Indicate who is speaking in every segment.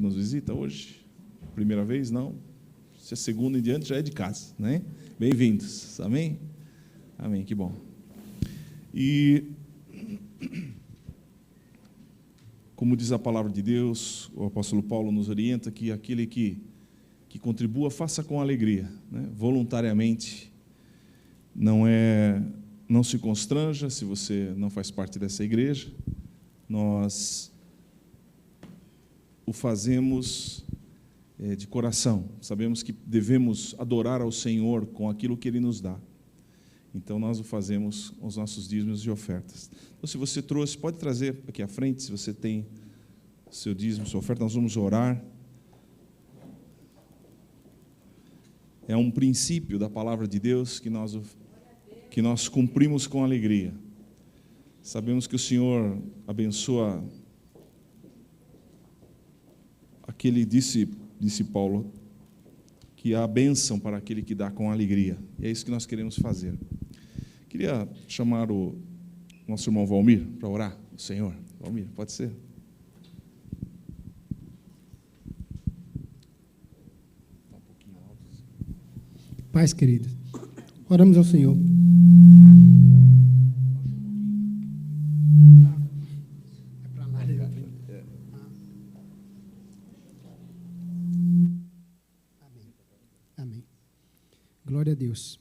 Speaker 1: nos visita hoje? Primeira vez? Não. Se é segunda em diante, já é de casa, né? Bem-vindos. Amém? Amém, que bom. E, como diz a palavra de Deus, o apóstolo Paulo nos orienta que aquele que contribua, faça com alegria, né? Voluntariamente. Não se constranja se você não faz parte dessa igreja. Nós o fazemos de coração. Sabemos que devemos adorar ao Senhor com aquilo que Ele nos dá. Então, nós o fazemos com os nossos dízimos e ofertas. Então, se você trouxe, pode trazer aqui à frente, se você tem seu dízimo, sua oferta, nós vamos orar. É um princípio da palavra de Deus que nós cumprimos com alegria. Sabemos que o Senhor abençoa aquele, disse Paulo, que há bênção para aquele que dá com alegria. E é isso que nós queremos fazer. Queria chamar o nosso irmão Valmir para orar, o Senhor. Valmir, pode ser?
Speaker 2: Paz, querido, oramos ao Senhor. Amém. Glória a Deus.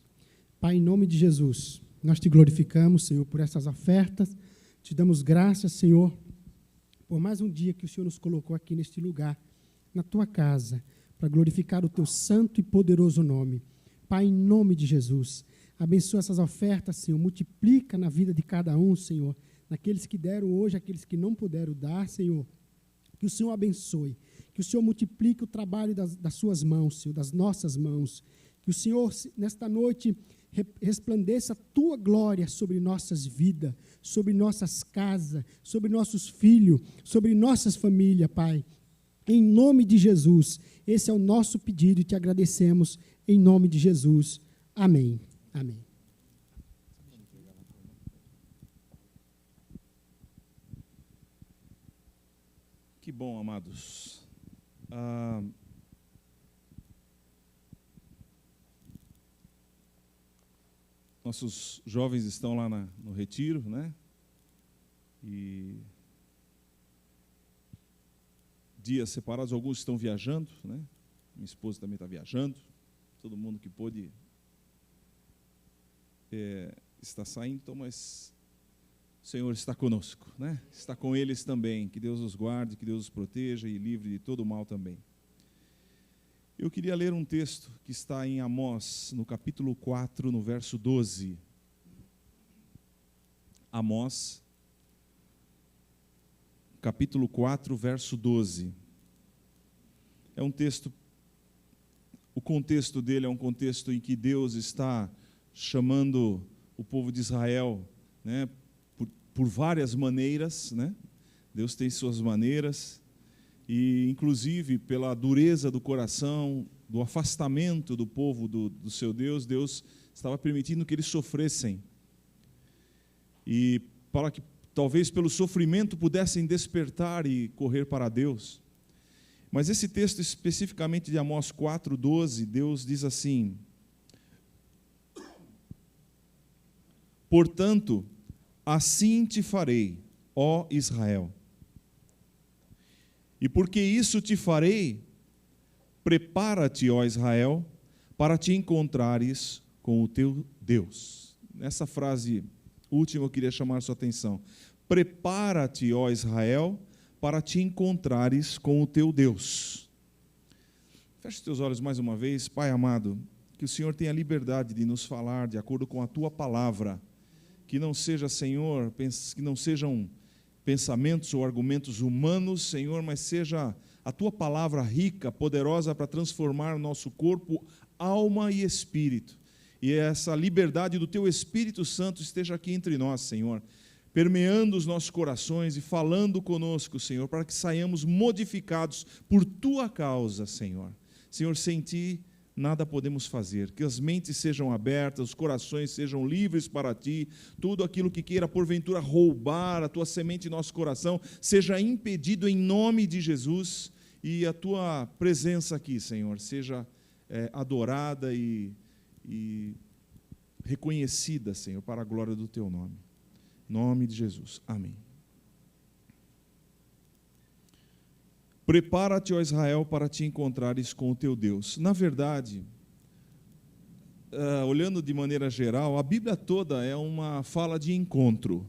Speaker 2: Pai, em nome de Jesus, nós te glorificamos, Senhor, por essas ofertas. Te damos graças, Senhor, por mais um dia que o Senhor nos colocou aqui neste lugar, na tua casa, para glorificar o teu santo e poderoso nome. Pai, em nome de Jesus, abençoa essas ofertas, Senhor, multiplica na vida de cada um, Senhor, naqueles que deram hoje, aqueles que não puderam dar, Senhor, que o Senhor abençoe, que o Senhor multiplique o trabalho das suas mãos, Senhor, das nossas mãos, que o Senhor, nesta noite, resplandeça a tua glória sobre nossas vidas, sobre nossas casas, sobre nossos filhos, sobre nossas famílias, Pai. Em nome de Jesus, esse é o nosso pedido e te agradecemos em nome de Jesus. Amém. Amém.
Speaker 1: Que bom, amados. Nossos jovens estão lá no retiro, né? E dias separados, alguns estão viajando, né? Minha esposa também está viajando. Todo mundo que pôde está saindo, então, mas o Senhor está conosco, né? Está com eles também. Que Deus os guarde, que Deus os proteja e livre de todo o mal também. Eu queria ler um texto que está em Amós, no capítulo 4, no verso 12. Amós, capítulo 4, verso 12. É um texto, o contexto dele é um contexto em que Deus está chamando o povo de Israel, né, por várias maneiras, né? Deus tem suas maneiras, e inclusive pela dureza do coração, do afastamento do povo do seu Deus, Deus estava permitindo que eles sofressem. E para que talvez pelo sofrimento pudessem despertar e correr para Deus. Mas esse texto especificamente de Amós 4:12, Deus diz assim: portanto, assim te farei, ó Israel. E porque isso te farei, prepara-te, ó Israel, para te encontrares com o teu Deus. Nessa frase última eu queria chamar a sua atenção. Prepara-te, ó Israel, para te encontrares com o teu Deus. Feche os teus olhos mais uma vez. Pai amado, que o Senhor tenha liberdade de nos falar de acordo com a tua palavra. Que não seja, Senhor, que não sejam pensamentos ou argumentos humanos, Senhor, mas seja a tua palavra rica, poderosa para transformar o nosso corpo, alma e espírito. E essa liberdade do teu Espírito Santo esteja aqui entre nós, Senhor, permeando os nossos corações e falando conosco, Senhor, para que saiamos modificados por tua causa, Senhor. Senhor, sem ti nada podemos fazer, que as mentes sejam abertas, os corações sejam livres para ti, tudo aquilo que queira porventura roubar a tua semente em nosso coração, seja impedido em nome de Jesus, e a tua presença aqui, Senhor, seja adorada e reconhecida, Senhor, para a glória do teu nome. Em nome de Jesus. Amém. Prepara-te, ó Israel, para te encontrares com o teu Deus. Na verdade, olhando de maneira geral, a Bíblia toda é uma fala de encontro.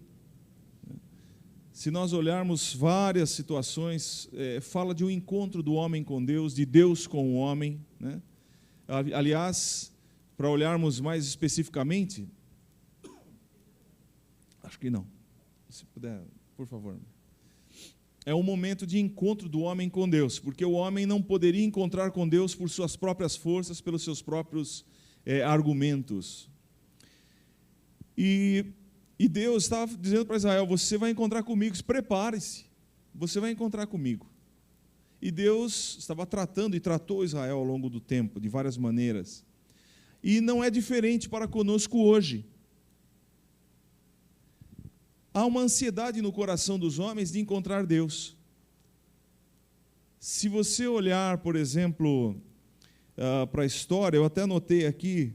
Speaker 1: Se nós olharmos várias situações, fala de um encontro do homem com Deus, de Deus com o homem, né? Aliás, para olharmos mais especificamente, acho que não, se puder, por favor. É um momento de encontro do homem com Deus, porque o homem não poderia encontrar com Deus por suas próprias forças, pelos seus próprios argumentos. E Deus estava dizendo para Israel: você vai encontrar comigo, prepare-se, você vai encontrar comigo. E Deus estava tratando e tratou Israel ao longo do tempo, de várias maneiras. E não é diferente para conosco hoje. Há uma ansiedade no coração dos homens de encontrar Deus. Se você olhar, por exemplo, para a história, eu até anotei aqui,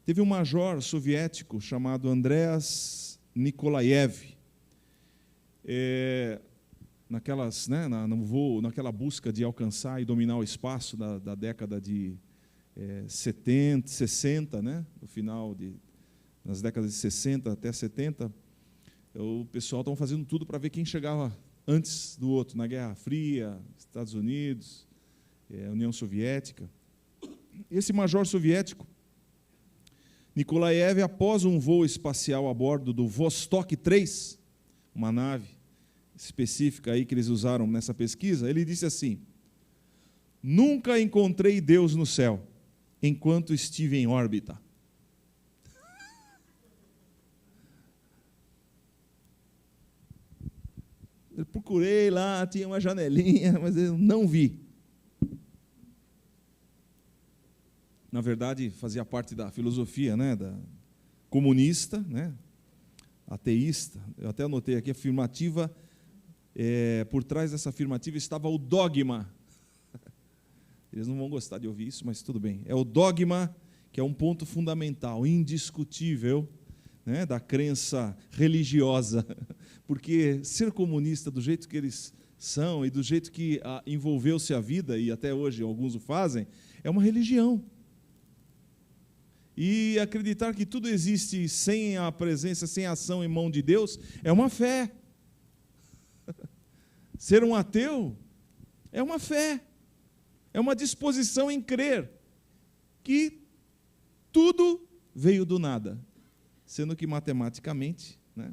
Speaker 1: teve um major soviético chamado Andreas Nikolaev, no voo, naquela busca de alcançar e dominar o espaço da década de 70, 60, né? No final nas décadas de 60 até 70, o pessoal estava fazendo tudo para ver quem chegava antes do outro, na Guerra Fria, Estados Unidos, União Soviética. Esse major soviético, Nikolaev, após um voo espacial a bordo do Vostok 3, uma nave específica aí que eles usaram nessa pesquisa, ele disse assim: nunca encontrei Deus no céu enquanto estive em órbita. Eu procurei lá, tinha uma janelinha, mas eu não vi. Na verdade, fazia parte da filosofia, né, comunista, né, ateísta. Eu até anotei aqui, afirmativa, por trás dessa afirmativa estava o dogma. Eles não vão gostar de ouvir isso, mas tudo bem. É o dogma, que é um ponto fundamental, indiscutível, né, da crença religiosa, porque ser comunista do jeito que eles são e do jeito que envolveu-se a vida, e até hoje alguns o fazem, é uma religião. E acreditar que tudo existe sem a presença, sem a ação e mão de Deus, é uma fé. Ser um ateu é uma fé, é uma disposição em crer que tudo veio do nada, sendo que matematicamente, né,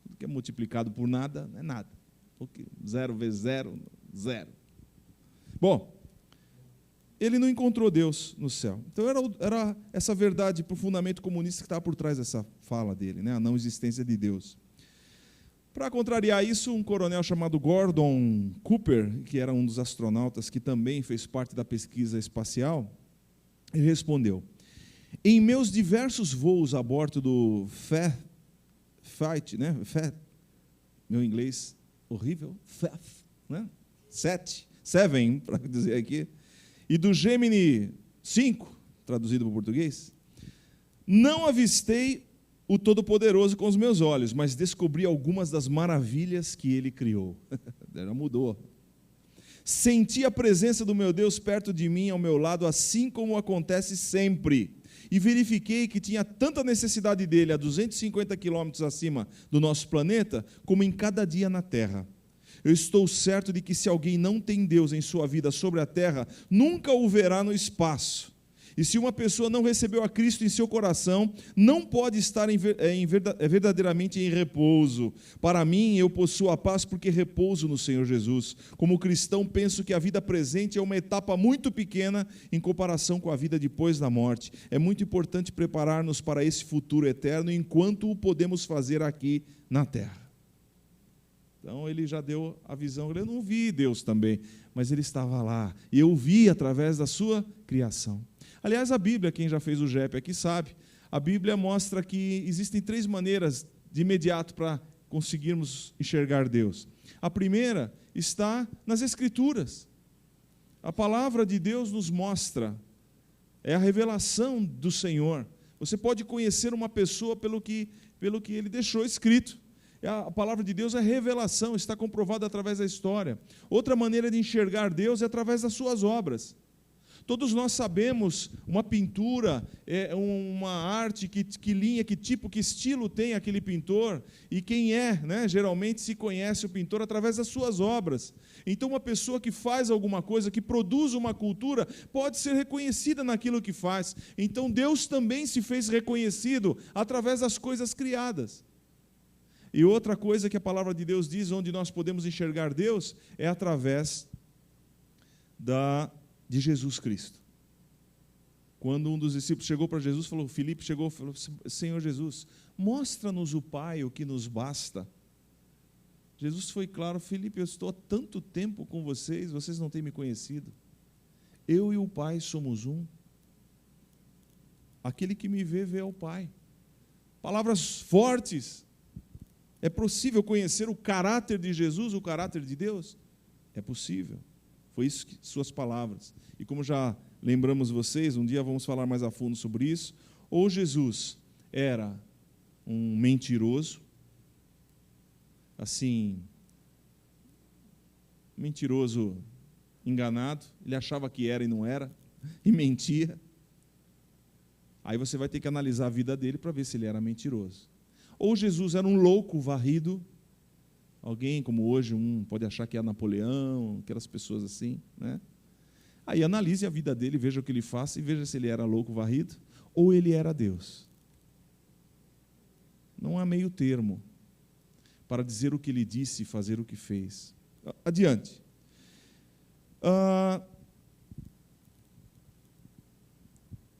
Speaker 1: tudo que é multiplicado por nada é nada. 0 vezes 0, 0. Bom, ele não encontrou Deus no céu. Então era essa verdade profundamente comunista que estava por trás dessa fala dele, né, a não existência de Deus. Para contrariar isso, um coronel chamado Gordon Cooper, que era um dos astronautas que também fez parte da pesquisa espacial, ele respondeu: em meus diversos voos a bordo do Fight, né? Meu inglês horrível, né? 7, para dizer aqui, e do Gemini 5, traduzido para o português, não avistei o Todo-Poderoso com os meus olhos, mas descobri algumas das maravilhas que Ele criou. Já mudou. Senti a presença do meu Deus perto de mim, ao meu lado, assim como acontece sempre. E verifiquei que tinha tanta necessidade dele a 250 quilômetros acima do nosso planeta, como em cada dia na Terra. Eu estou certo de que se alguém não tem Deus em sua vida sobre a Terra, nunca o verá no espaço. E se uma pessoa não recebeu a Cristo em seu coração, não pode estar verdadeiramente em repouso. Para mim, eu possuo a paz porque repouso no Senhor Jesus. Como cristão, penso que a vida presente é uma etapa muito pequena em comparação com a vida depois da morte. É muito importante preparar-nos para esse futuro eterno enquanto o podemos fazer aqui na terra. Então, ele já deu a visão. Eu não vi Deus também, mas ele estava lá. E eu vi através da sua criação. Aliás, a Bíblia, quem já fez o GEP aqui sabe, a Bíblia mostra que existem 3 maneiras de imediato para conseguirmos enxergar Deus. A primeira está nas Escrituras. A palavra de Deus nos mostra, é a revelação do Senhor. Você pode conhecer uma pessoa pelo que ele deixou escrito. A palavra de Deus é revelação, está comprovada através da história. Outra maneira de enxergar Deus é através das suas obras. Todos nós sabemos uma pintura, uma arte, que linha, que tipo, que estilo tem aquele pintor, e quem é, né? Geralmente se conhece o pintor através das suas obras. Então uma pessoa que faz alguma coisa, que produz uma cultura, pode ser reconhecida naquilo que faz. Então Deus também se fez reconhecido através das coisas criadas. E outra coisa que a palavra de Deus diz, onde nós podemos enxergar Deus, é através de Jesus Cristo. Quando um dos discípulos chegou para Jesus, Filipe chegou e falou: Senhor Jesus, mostra-nos o Pai, o que nos basta. Jesus foi claro: Filipe, eu estou há tanto tempo com vocês não têm me conhecido. Eu e o Pai somos um. Aquele que me vê, vê ao Pai. Palavras fortes. É possível conhecer o caráter de Jesus, o caráter de Deus? É possível. Foi isso que suas palavras. E como já lembramos vocês, um dia vamos falar mais a fundo sobre isso, ou Jesus era um mentiroso, assim, mentiroso enganado, ele achava que era e não era, e mentia. Aí você vai ter que analisar a vida dele para ver se ele era mentiroso. Ou Jesus era um louco varrido, alguém como hoje pode achar que é Napoleão, aquelas pessoas assim, né? Aí analise a vida dele, veja o que ele faz e veja se ele era louco varrido ou ele era Deus. Não há meio termo para dizer o que ele disse e fazer o que fez. Adiante.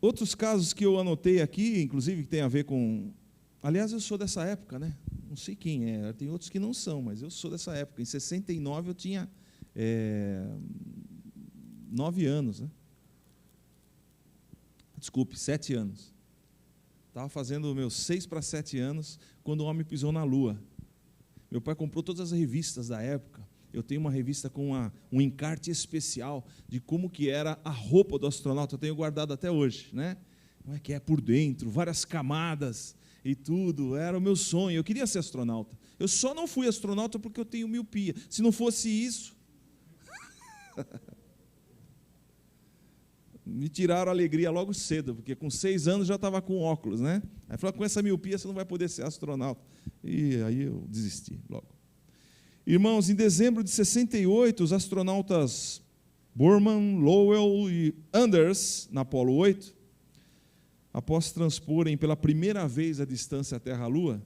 Speaker 1: Outros casos que eu anotei aqui, inclusive que tem a ver com... Aliás, eu sou dessa época, né? Não sei quem é, tem outros que não são, mas eu sou dessa época. Em 69 eu tinha 9 anos, né? Desculpe, 7 anos. Estava fazendo meus 6 para 7 anos quando o homem pisou na Lua. Meu pai comprou todas as revistas da época. Eu tenho uma revista com um encarte especial de como que era a roupa do astronauta. Eu tenho guardado até hoje, né? Como é que é por dentro, várias camadas e tudo. Era o meu sonho. Eu queria ser astronauta. Eu só não fui astronauta porque eu tenho miopia. Se não fosse isso... me tiraram a alegria logo cedo, porque com 6 anos já estava com óculos, né? Aí falaram: com essa miopia você não vai poder ser astronauta. E aí eu desisti logo. Irmãos, em dezembro de 68, os astronautas Borman, Lowell e Anders, na Apollo 8, após transporem pela primeira vez a distância Terra-Lua,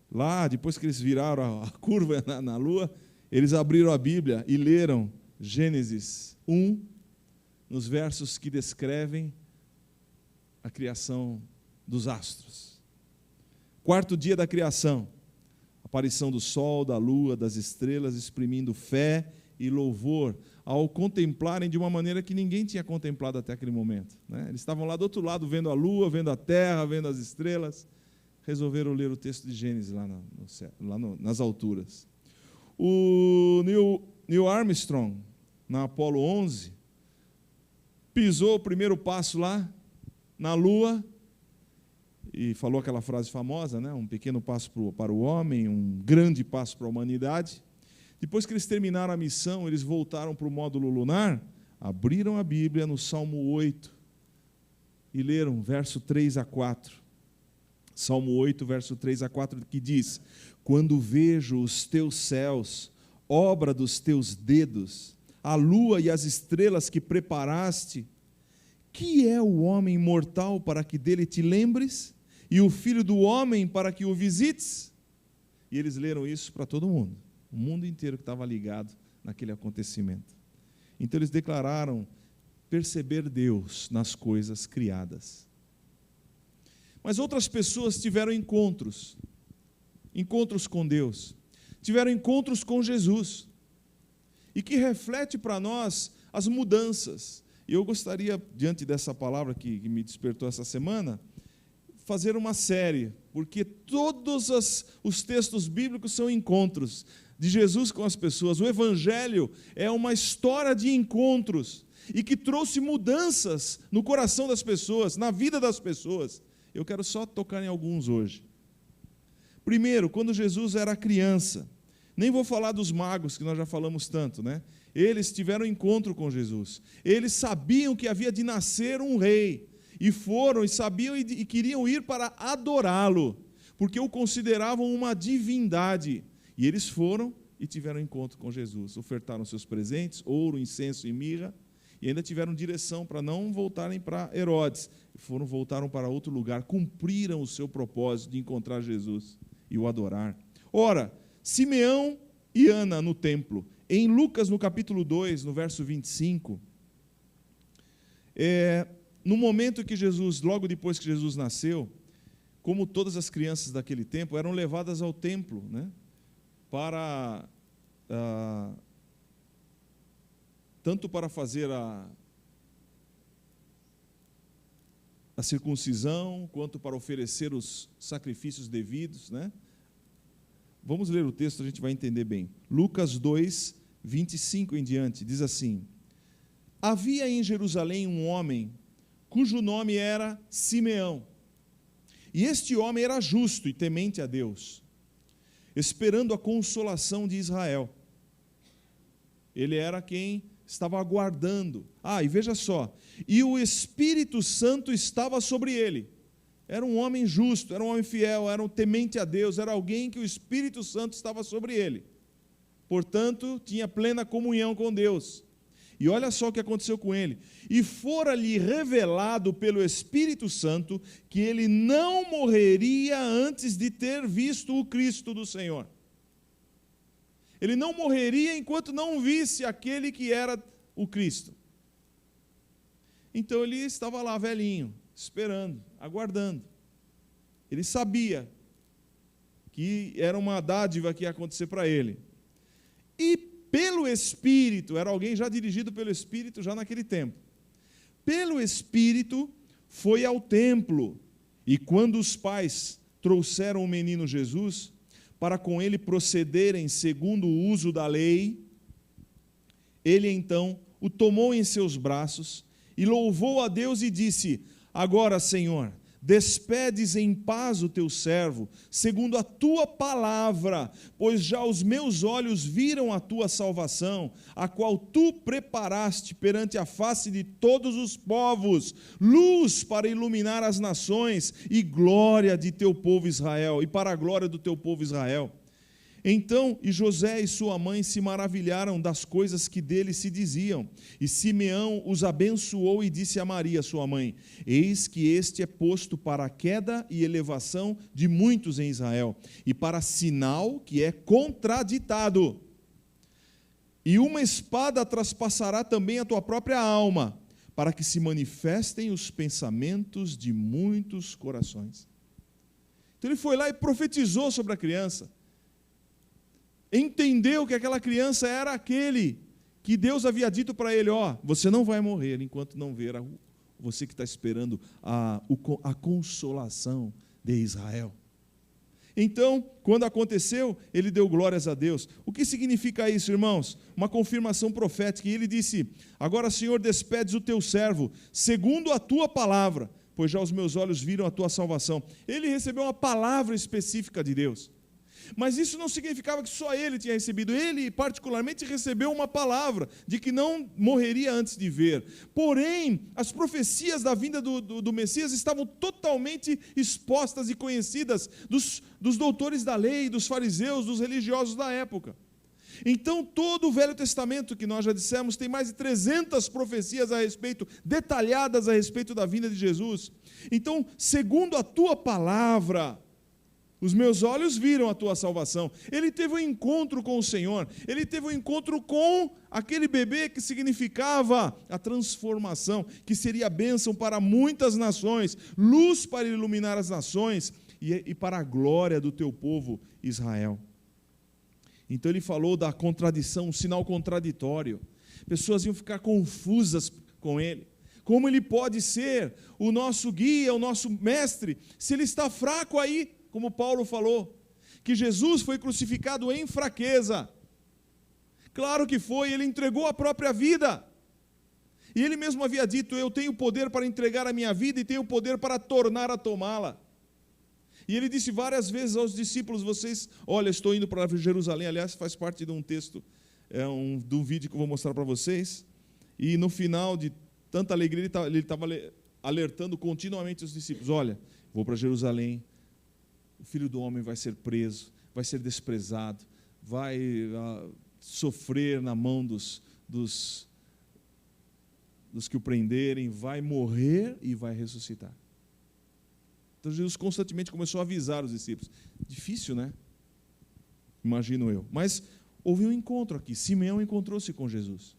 Speaker 1: lá, depois que eles viraram a curva na Lua, eles abriram a Bíblia e leram Gênesis 1, nos versos que descrevem a criação dos astros. 4º dia da criação, aparição do sol, da lua, das estrelas, exprimindo fé e louvor, ao contemplarem de uma maneira que ninguém tinha contemplado até aquele momento, né? Eles estavam lá do outro lado, vendo a lua, vendo a terra, vendo as estrelas, resolveram ler o texto de Gênesis lá no céu, nas alturas. O Neil Armstrong, na Apollo 11, pisou o primeiro passo lá na Lua e falou aquela frase famosa, né? Um pequeno passo para o homem, um grande passo para a humanidade. Depois que eles terminaram a missão, eles voltaram para o módulo lunar, abriram a Bíblia no Salmo 8 e leram verso 3 a 4. Salmo 8, verso 3 a 4, que diz: quando vejo os teus céus, obra dos teus dedos, a lua e as estrelas que preparaste, que é o homem mortal para que dele te lembres, e o filho do homem para que o visites? E eles leram isso para todo mundo, o mundo inteiro que estava ligado naquele acontecimento. Então eles declararam perceber Deus nas coisas criadas. Mas outras pessoas tiveram encontros com Deus, tiveram encontros com Jesus, e que reflete para nós as mudanças. E eu gostaria, diante dessa palavra que me despertou essa semana, fazer uma série, porque todos os textos bíblicos são encontros. de Jesus com as pessoas. O Evangelho é uma história de encontros e que trouxe mudanças no coração das pessoas, na vida das pessoas. Eu quero só tocar em alguns hoje. Primeiro, quando Jesus era criança, nem vou falar dos magos, que nós já falamos tanto, né? Eles tiveram encontro com Jesus. Eles sabiam que havia de nascer um rei, e foram, e sabiam e queriam ir para adorá-lo, porque o consideravam uma divindade. E eles foram e tiveram encontro com Jesus. Ofertaram seus presentes, ouro, incenso e mirra, e ainda tiveram direção para não voltarem para Herodes. Voltaram para outro lugar, cumpriram o seu propósito de encontrar Jesus e o adorar. Ora, Simeão e Ana no templo. Em Lucas, no capítulo 2, no verso 25, no momento que Jesus, logo depois que Jesus nasceu, como todas as crianças daquele tempo, eram levadas ao templo, né, para tanto para fazer a circuncisão, quanto para oferecer os sacrifícios devidos, né? Vamos ler o texto, a gente vai entender bem. Lucas 2, 25 em diante, diz assim: havia em Jerusalém um homem cujo nome era Simeão. E este homem era justo e temente a Deus, esperando a consolação de Israel. Ele era quem estava aguardando. E veja só, e o Espírito Santo estava sobre ele. Era um homem justo, era um homem fiel, era um temente a Deus, era alguém que o Espírito Santo estava sobre ele. Portanto, tinha plena comunhão com Deus. E olha só o que aconteceu com ele. E fora-lhe revelado pelo Espírito Santo que ele não morreria antes de ter visto o Cristo do Senhor. Ele não morreria enquanto não visse aquele que era o Cristo. Então ele estava lá, velhinho, esperando, aguardando. Ele sabia que era uma dádiva que ia acontecer para ele. E pelo Espírito, era alguém já dirigido pelo Espírito já naquele tempo. Pelo Espírito foi ao templo, e quando os pais trouxeram o menino Jesus, para com ele procederem segundo o uso da lei, ele então o tomou em seus braços e louvou a Deus e disse: agora, Senhor, despedes em paz o teu servo, segundo a tua palavra, pois já os meus olhos viram a tua salvação, a qual tu preparaste perante a face de todos os povos, luz para iluminar as nações e glória de teu povo Israel, e para a glória do teu povo Israel. Então, e José e sua mãe se maravilharam das coisas que dele se diziam. E Simeão os abençoou e disse a Maria, sua mãe: eis que este é posto para a queda e elevação de muitos em Israel, e para sinal que é contraditado. E uma espada traspassará também a tua própria alma, para que se manifestem os pensamentos de muitos corações. Então ele foi lá e profetizou sobre a criança. Entendeu que aquela criança era aquele que Deus havia dito para ele: você não vai morrer enquanto não ver você que está esperando a consolação de Israel. Então, quando aconteceu, ele deu glórias a Deus. O que significa isso, irmãos? Uma confirmação profética. E ele disse: agora, Senhor, despedes o teu servo, segundo a tua palavra, pois já os meus olhos viram a tua salvação. Ele recebeu uma palavra específica de Deus. Mas isso não significava que só ele tinha recebido. Ele, particularmente, recebeu uma palavra de que não morreria antes de ver. Porém, as profecias da vinda do Messias estavam totalmente expostas e conhecidas dos doutores da lei, dos fariseus, dos religiosos da época. Então, todo o Velho Testamento, que nós já dissemos, tem mais de 300 profecias detalhadas a respeito da vinda de Jesus. Então, segundo a tua palavra, os meus olhos viram a tua salvação. Ele teve um encontro com o Senhor. Ele teve um encontro com aquele bebê que significava a transformação, que seria bênção para muitas nações, luz para iluminar as nações e para a glória do teu povo Israel. Então ele falou da contradição, um sinal contraditório. Pessoas iam ficar confusas com ele. Como ele pode ser o nosso guia, o nosso mestre, se ele está fraco aí? Como Paulo falou, que Jesus foi crucificado em fraqueza. Claro que foi, ele entregou a própria vida. E ele mesmo havia dito: eu tenho poder para entregar a minha vida e tenho poder para tornar a tomá-la. E ele disse várias vezes aos discípulos: olha, estou indo para Jerusalém. Aliás, faz parte de um texto, de um vídeo que eu vou mostrar para vocês. E no final de tanta alegria, ele estava alertando continuamente os discípulos: olha, vou para Jerusalém, o Filho do Homem vai ser preso, vai ser desprezado, vai sofrer na mão dos que o prenderem, vai morrer e vai ressuscitar. Então Jesus constantemente começou a avisar os discípulos. Difícil, né? Imagino eu. Mas houve um encontro aqui. Simeão encontrou-se com Jesus.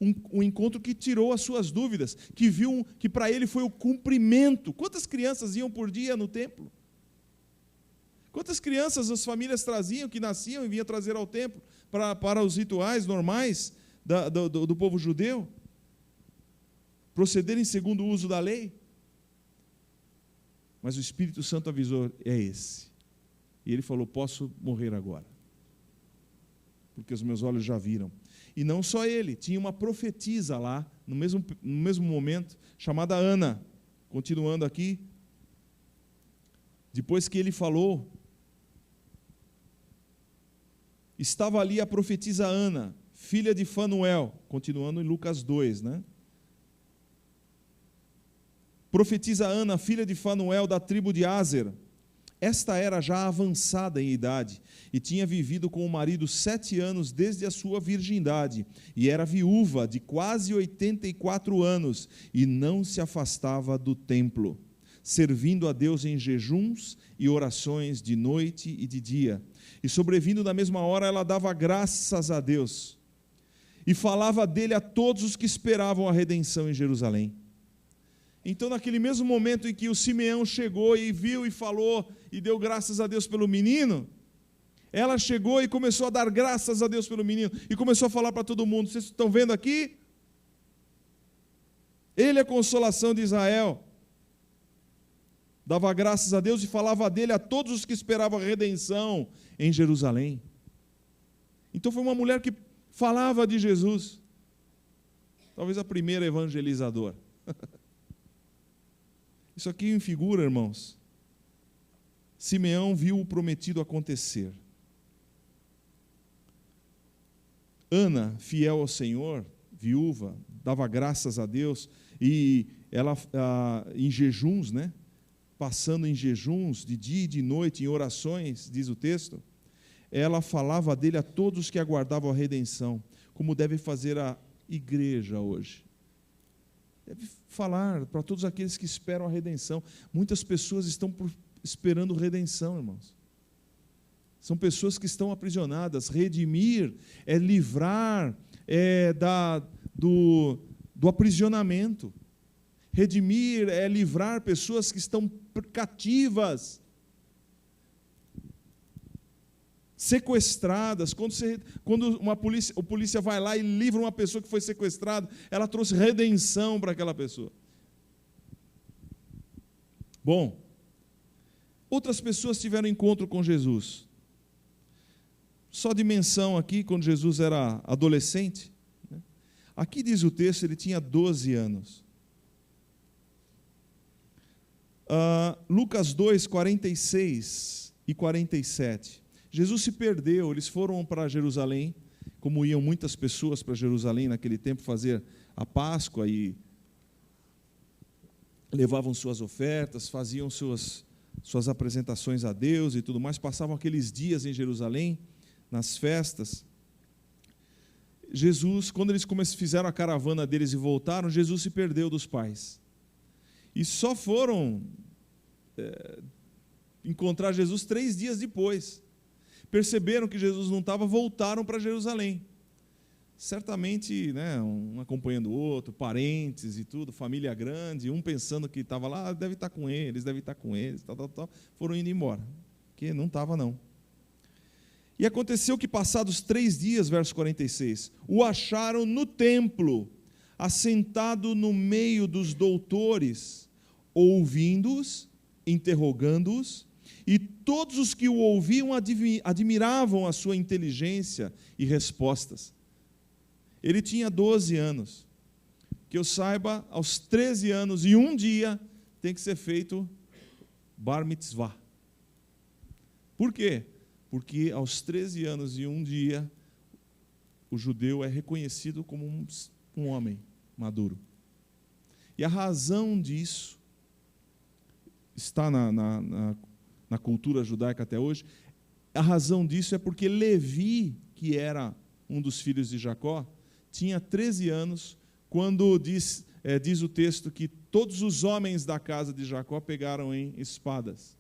Speaker 1: Um encontro que tirou as suas dúvidas, que viu que para ele foi o cumprimento. Quantas crianças iam por dia no templo? Quantas crianças as famílias traziam, que nasciam e vinham trazer ao templo para os rituais normais do povo judeu? Procederem segundo o uso da lei? Mas o Espírito Santo avisou: é esse. E ele falou: posso morrer agora, porque os meus olhos já viram. E não só ele, tinha uma profetisa lá, no mesmo momento, chamada Ana. Continuando aqui, depois que ele falou, estava ali a profetisa Ana, filha de Fanuel, continuando em Lucas 2, né? Profetisa Ana, filha de Fanuel, da tribo de Áser. Esta era já avançada em idade e tinha vivido com o marido 7 anos desde a sua virgindade, e era viúva de quase 84 anos, e não se afastava do templo, servindo a Deus em jejuns e orações de noite e de dia. E sobrevindo na mesma hora, ela dava graças a Deus e falava dele a todos os que esperavam a redenção em Jerusalém. Então, naquele mesmo momento em que o Simeão chegou e viu e falou e deu graças a Deus pelo menino, ela chegou e começou a dar graças a Deus pelo menino e começou a falar para todo mundo: vocês estão vendo aqui? Ele é a consolação de Israel. Dava graças a Deus e falava dele a todos os que esperavam a redenção em Jerusalém. Então foi uma mulher que falava de Jesus. Talvez a primeira evangelizadora. Isso aqui em figura, irmãos. Simeão viu o prometido acontecer. Ana, fiel ao Senhor, viúva, dava graças a Deus, e ela em jejuns, né? Passando em jejuns, de dia e de noite, em orações, diz o texto, ela falava dele a todos que aguardavam a redenção, como deve fazer a igreja hoje. Deve falar para todos aqueles que esperam a redenção. Muitas pessoas estão esperando redenção, irmãos. São pessoas que estão aprisionadas. Redimir é livrar do aprisionamento. Redimir é livrar pessoas que estão cativas, sequestradas. Quando o polícia vai lá e livra uma pessoa que foi sequestrada, ela trouxe redenção para aquela pessoa. Bom, outras pessoas tiveram encontro com Jesus. Só de menção aqui, quando Jesus era adolescente, né? Aqui diz o texto, ele tinha 12 anos. Lucas 2, 46 e 47. Jesus se perdeu, eles foram para Jerusalém, como iam muitas pessoas para Jerusalém naquele tempo fazer a Páscoa, e levavam suas ofertas, faziam suas apresentações a Deus e tudo mais, passavam aqueles dias em Jerusalém, nas festas. Jesus, quando eles fizeram a caravana deles e voltaram, Jesus se perdeu dos pais. E só foram encontrar Jesus 3 dias depois. Perceberam que Jesus não estava, voltaram para Jerusalém. Certamente, né, um acompanhando o outro, parentes e tudo, família grande, um pensando que estava lá, deve estar com eles, tal, foram indo embora, porque não estava não. E aconteceu que passados 3 dias, verso 46, o acharam no templo, assentado no meio dos doutores, ouvindo-os, interrogando-os, E todos os que o ouviam admiravam a sua inteligência e respostas. Ele tinha 12 anos. Que eu saiba, aos 13 anos e um dia tem que ser feito Bar Mitzvah. Por quê? Porque aos 13 anos e um dia o judeu é reconhecido como um homem maduro. E a razão disso está na cultura judaica até hoje. A razão disso é porque Levi, que era um dos filhos de Jacó, tinha 13 anos quando diz o texto que todos os homens da casa de Jacó pegaram em espadas.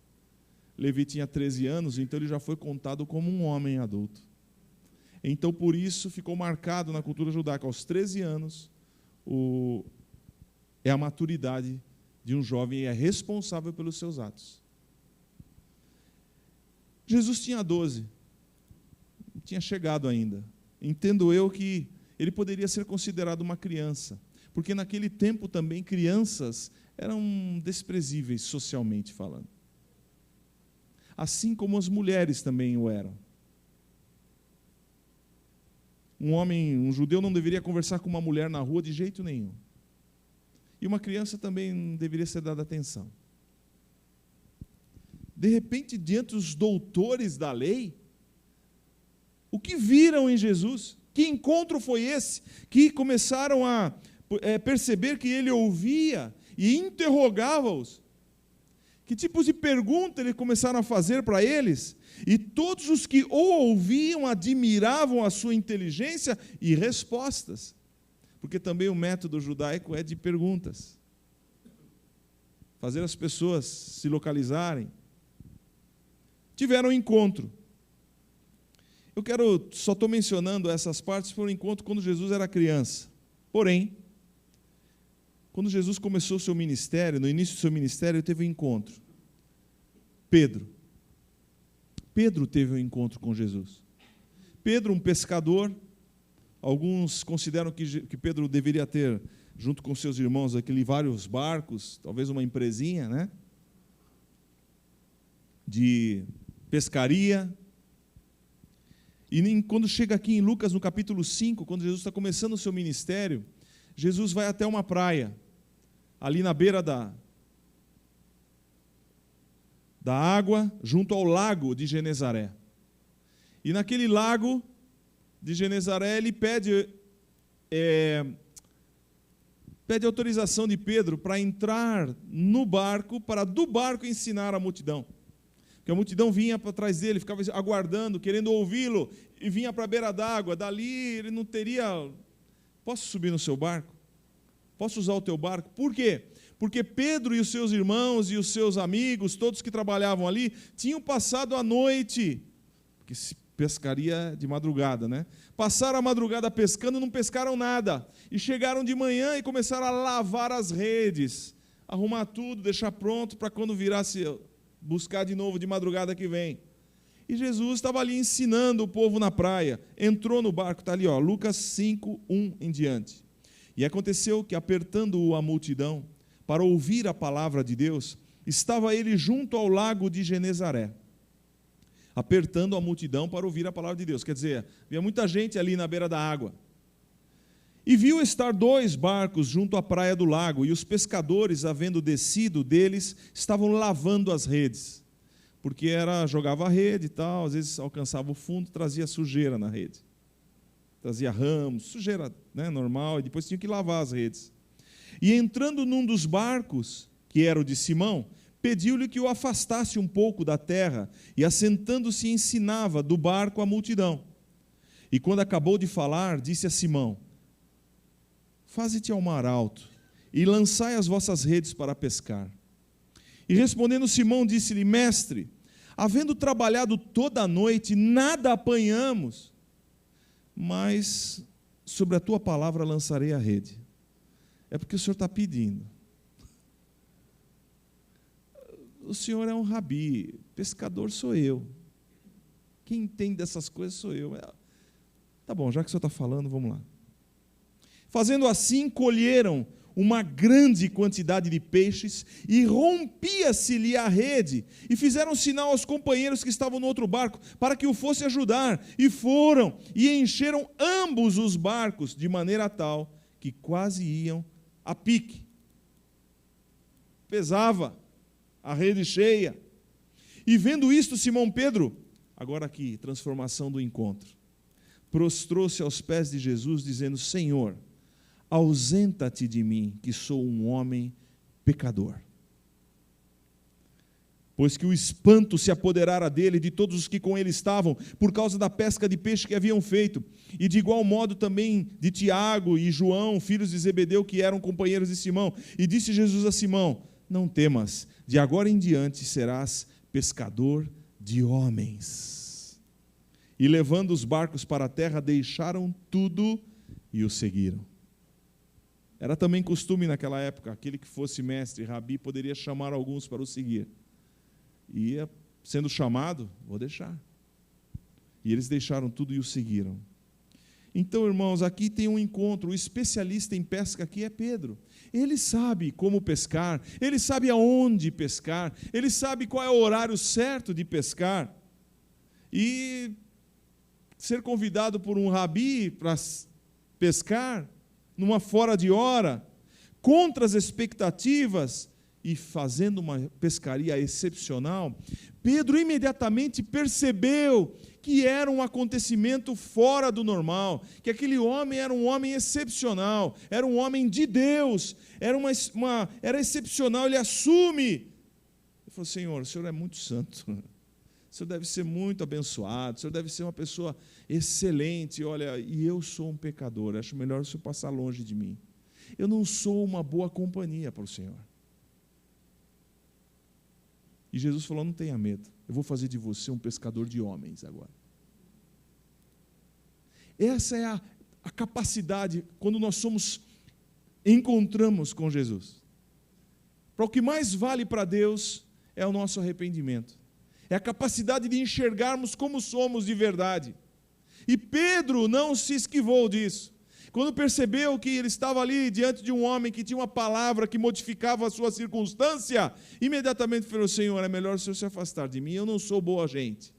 Speaker 1: Levi tinha 13 anos, então ele já foi contado como um homem adulto. Então, por isso, ficou marcado na cultura judaica, aos 13 anos, é a maturidade de um jovem e é responsável pelos seus atos. Jesus tinha 12, não tinha chegado ainda. Entendo eu que ele poderia ser considerado uma criança, porque naquele tempo também crianças eram desprezíveis socialmente falando. Assim como as mulheres também o eram. Um judeu não deveria conversar com uma mulher na rua de jeito nenhum. E uma criança também não deveria ser dada atenção. De repente, diante dos doutores da lei, o que viram em Jesus? Que encontro foi esse? Que começaram a perceber que ele ouvia e interrogava-os. Que tipos de perguntas eles começaram a fazer para eles? E todos os que o ouviam admiravam a sua inteligência e respostas. Porque também o método judaico é de perguntas. Fazer as pessoas se localizarem. Tiveram um encontro. Só estou mencionando essas partes por um encontro quando Jesus era criança. Porém, quando Jesus começou o seu ministério, no início do seu ministério, ele teve um encontro. Pedro teve um encontro com Jesus. Pedro, um pescador, alguns consideram que Pedro deveria ter, junto com seus irmãos, vários barcos, talvez uma empresinha, né? De pescaria. E quando chega aqui em Lucas, no capítulo 5, quando Jesus está começando o seu ministério, Jesus vai até uma praia, ali na beira da água, junto ao lago de Genezaré. E naquele lago de Genezaré, ele pede autorização de Pedro para entrar no barco, para do barco ensinar a multidão. Porque a multidão vinha para trás dele, ficava aguardando, querendo ouvi-lo, e vinha para a beira d'água. Dali ele não teria... Posso subir no seu barco? Posso usar o teu barco? Por quê? Porque Pedro e os seus irmãos e os seus amigos, todos que trabalhavam ali, tinham passado a noite, porque se pescaria de madrugada, né? Passaram a madrugada pescando, não pescaram nada. E chegaram de manhã e começaram a lavar as redes, arrumar tudo, deixar pronto para quando virasse buscar de novo de madrugada que vem. E Jesus estava ali ensinando o povo na praia. Entrou no barco, está ali, Lucas 5, 1 em diante. E aconteceu que, apertando-o a multidão, para ouvir a palavra de Deus, estava ele junto ao lago de Genezaré, apertando a multidão para ouvir a palavra de Deus. Quer dizer, havia muita gente ali na beira da água. E viu estar 2 barcos junto à praia do lago, e os pescadores, havendo descido deles, estavam lavando as redes. Porque jogava a rede e tal, às vezes alcançava o fundo, trazia sujeira na rede. Trazia ramos, sujeira, né, normal, e depois tinha que lavar as redes. E entrando num dos barcos, que era o de Simão, pediu-lhe que o afastasse um pouco da terra, e assentando-se ensinava do barco a multidão. E quando acabou de falar, disse a Simão: faze-te ao mar alto, e lançai as vossas redes para pescar. E respondendo Simão, disse-lhe: mestre, havendo trabalhado toda a noite, nada apanhamos, mas sobre a tua palavra lançarei a rede. É porque o Senhor está pedindo. O Senhor é um rabi, pescador sou eu. Quem entende dessas coisas sou eu. Tá bom, já que o Senhor está falando, vamos lá. Fazendo assim, colheram uma grande quantidade de peixes, e rompia-se-lhe a rede, e fizeram sinal aos companheiros que estavam no outro barco, para que o fosse ajudar, e foram, e encheram ambos os barcos, de maneira tal, que quase iam a pique. Pesava, a rede cheia. E vendo isto, Simão Pedro, agora aqui, transformação do encontro, prostrou-se aos pés de Jesus, dizendo: Senhor, ausenta-te de mim, que sou um homem pecador. Pois que o espanto se apoderara dele e de todos os que com ele estavam, por causa da pesca de peixe que haviam feito, e de igual modo também de Tiago e João, filhos de Zebedeu, que eram companheiros de Simão. E disse Jesus a Simão: não temas, de agora em diante serás pescador de homens. E levando os barcos para a terra, deixaram tudo e o seguiram. Era também costume naquela época, aquele que fosse mestre, rabi, poderia chamar alguns para o seguir. E ia sendo chamado, vou deixar. E eles deixaram tudo e o seguiram. Então, irmãos, aqui tem um encontro. O especialista em pesca aqui é Pedro. Ele sabe como pescar, ele sabe aonde pescar, ele sabe qual é o horário certo de pescar. E ser convidado por um rabi para pescar numa fora de hora, contra as expectativas, e fazendo uma pescaria excepcional, Pedro imediatamente percebeu que era um acontecimento fora do normal, que aquele homem era um homem excepcional, era um homem de Deus, era excepcional. Ele assume. Ele falou: Senhor, o Senhor é muito santo, o Senhor deve ser muito abençoado, o Senhor deve ser uma pessoa excelente, olha, e eu sou um pecador, acho melhor o Senhor passar longe de mim. Eu não sou uma boa companhia para o Senhor. E Jesus falou: não tenha medo, eu vou fazer de você um pescador de homens agora. Essa é a capacidade, quando nós encontramos com Jesus. Para o que mais vale para Deus é o nosso arrependimento. É a capacidade de enxergarmos como somos de verdade. E Pedro não se esquivou disso. Quando percebeu que ele estava ali diante de um homem que tinha uma palavra que modificava a sua circunstância, imediatamente falou: Senhor, é melhor o Senhor se afastar de mim, eu não sou boa gente.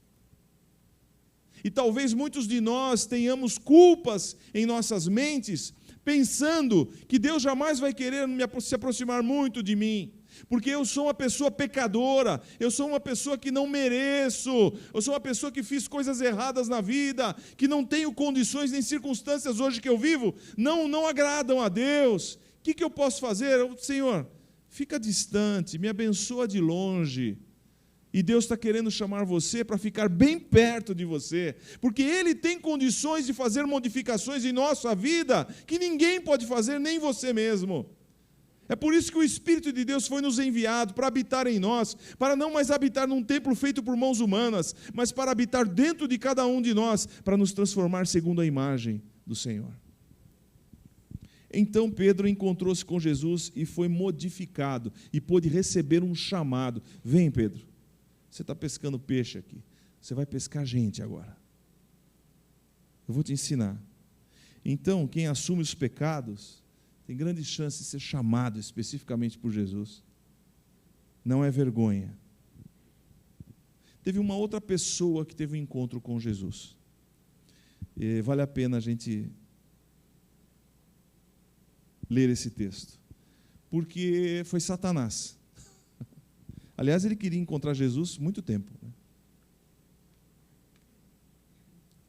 Speaker 1: E talvez muitos de nós tenhamos culpas em nossas mentes, pensando que Deus jamais vai querer se aproximar muito de mim, porque eu sou uma pessoa pecadora, eu sou uma pessoa que não mereço, eu sou uma pessoa que fiz coisas erradas na vida, que não tenho condições nem circunstâncias hoje que eu vivo, não agradam a Deus. O que eu posso fazer? Senhor, fica distante, me abençoa de longe. E Deus está querendo chamar você para ficar bem perto de você, porque Ele tem condições de fazer modificações em nossa vida que ninguém pode fazer, nem você mesmo. É por isso que o Espírito de Deus foi nos enviado para habitar em nós, para não mais habitar num templo feito por mãos humanas, mas para habitar dentro de cada um de nós, para nos transformar segundo a imagem do Senhor. Então Pedro encontrou-se com Jesus e foi modificado, e pôde receber um chamado. Vem, Pedro, você está pescando peixe aqui, você vai pescar gente agora. Eu vou te ensinar. Então, quem assume os pecados tem grande chance de ser chamado especificamente por Jesus. Não é vergonha. Teve uma outra pessoa que teve um encontro com Jesus. E vale a pena a gente ler esse texto. Porque foi Satanás. Aliás, ele queria encontrar Jesus há muito tempo.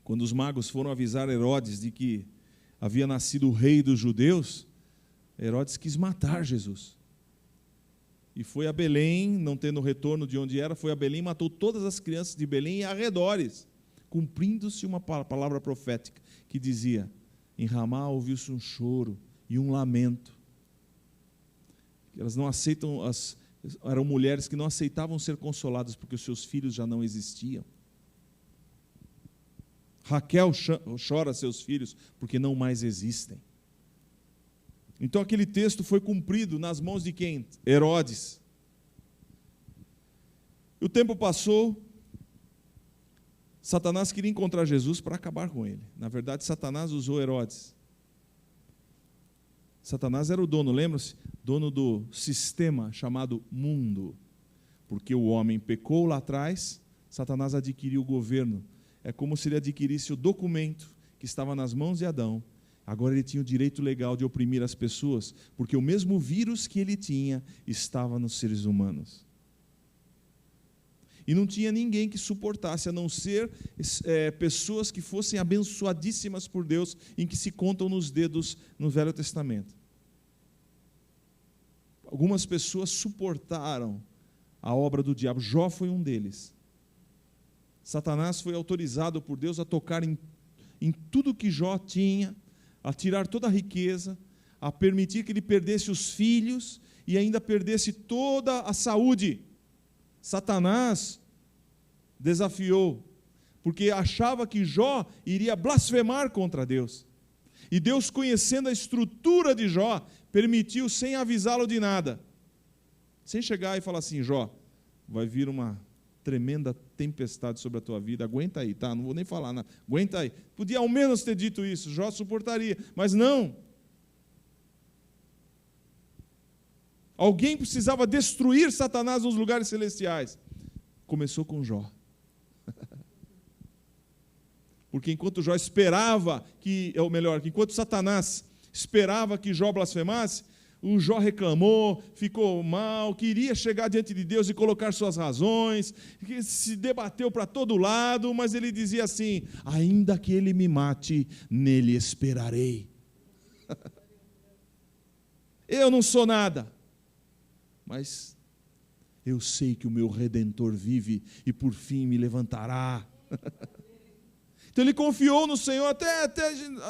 Speaker 1: Quando os magos foram avisar Herodes de que havia nascido o rei dos judeus, Herodes quis matar Jesus. E foi a Belém, não tendo retorno de onde era, foi a Belém e matou todas as crianças de Belém e arredores, cumprindo-se uma palavra profética que dizia: em Ramá ouviu-se um choro e um lamento. Elas não aceitam, eram mulheres que não aceitavam ser consoladas porque os seus filhos já não existiam. Raquel chora seus filhos porque não mais existem. Então aquele texto foi cumprido nas mãos de quem? Herodes. O tempo passou, Satanás queria encontrar Jesus para acabar com ele. Na verdade, Satanás usou Herodes. Satanás era o dono, lembra-se? Dono do sistema chamado mundo. Porque o homem pecou lá atrás, Satanás adquiriu o governo. É como se ele adquirisse o documento que estava nas mãos de Adão. Agora ele tinha o direito legal de oprimir as pessoas, porque o mesmo vírus que ele tinha estava nos seres humanos. E não tinha ninguém que suportasse, a não ser pessoas que fossem abençoadíssimas por Deus, em que se contam nos dedos no Velho Testamento. Algumas pessoas suportaram a obra do diabo. Jó foi um deles. Satanás foi autorizado por Deus a tocar em tudo que Jó tinha, a tirar toda a riqueza, a permitir que ele perdesse os filhos e ainda perdesse toda a saúde. Satanás desafiou, porque achava que Jó iria blasfemar contra Deus. E Deus, conhecendo a estrutura de Jó, permitiu, sem avisá-lo de nada, sem chegar e falar assim: Jó, vai vir uma tremenda tempestade sobre a tua vida, aguenta aí, tá? Não vou nem falar nada, aguenta aí. Podia ao menos ter dito isso, Jó suportaria, mas não. Alguém precisava destruir Satanás nos lugares celestiais. Começou com Jó. Porque enquanto Jó esperava enquanto Satanás esperava que Jó blasfemasse, o Jó reclamou, ficou mal, queria chegar diante de Deus e colocar suas razões, se debateu para todo lado, mas ele dizia assim: ainda que ele me mate, nele esperarei. Eu não sou nada, mas eu sei que o meu Redentor vive e por fim me levantará. Então ele confiou no Senhor até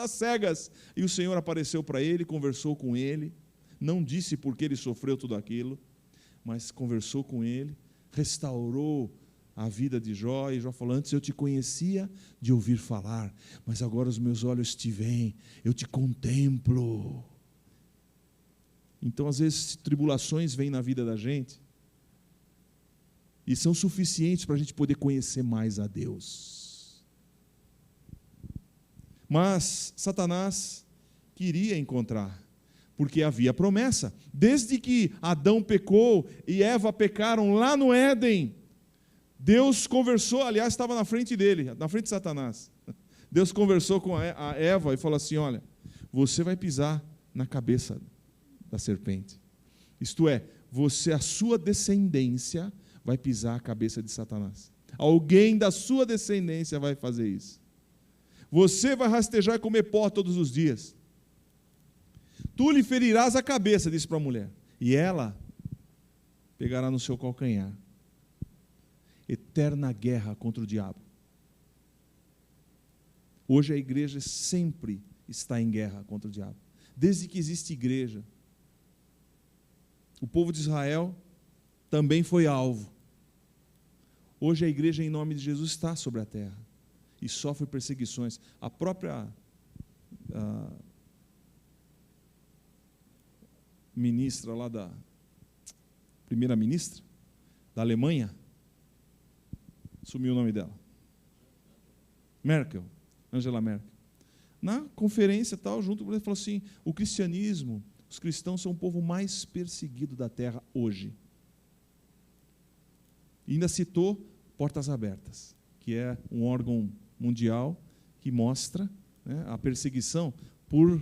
Speaker 1: às cegas, e o Senhor apareceu para ele, conversou com ele, não disse por que ele sofreu tudo aquilo, mas conversou com ele, restaurou a vida de Jó, e Jó falou: antes eu te conhecia de ouvir falar, mas agora os meus olhos te veem, eu te contemplo. Então às vezes tribulações vêm na vida da gente, e são suficientes para a gente poder conhecer mais a Deus. Mas Satanás queria encontrar, porque havia promessa. Desde que Adão pecou e Eva pecaram lá no Éden, Deus conversou, aliás, estava na frente dele, na frente de Satanás. Deus conversou com a Eva e falou assim: olha, você vai pisar na cabeça da serpente. Isto é, a sua descendência vai pisar a cabeça de Satanás. Alguém da sua descendência vai fazer isso. Você vai rastejar e comer pó todos os dias. Tu lhe ferirás a cabeça, disse para a mulher, e ela pegará no seu calcanhar. Eterna guerra contra o diabo. Hoje a igreja sempre está em guerra contra o diabo. Desde que existe igreja. O povo de Israel também foi alvo. Hoje a igreja, em nome de Jesus, está sobre a terra e sofre perseguições. A própria ministra lá primeira-ministra da Alemanha, sumiu o nome dela, Merkel, Angela Merkel, na conferência tal, junto com ele, falou assim: o cristianismo, os cristãos são o povo mais perseguido da terra hoje. E ainda citou Portas Abertas, que é um órgão mundial que mostra, né, a perseguição por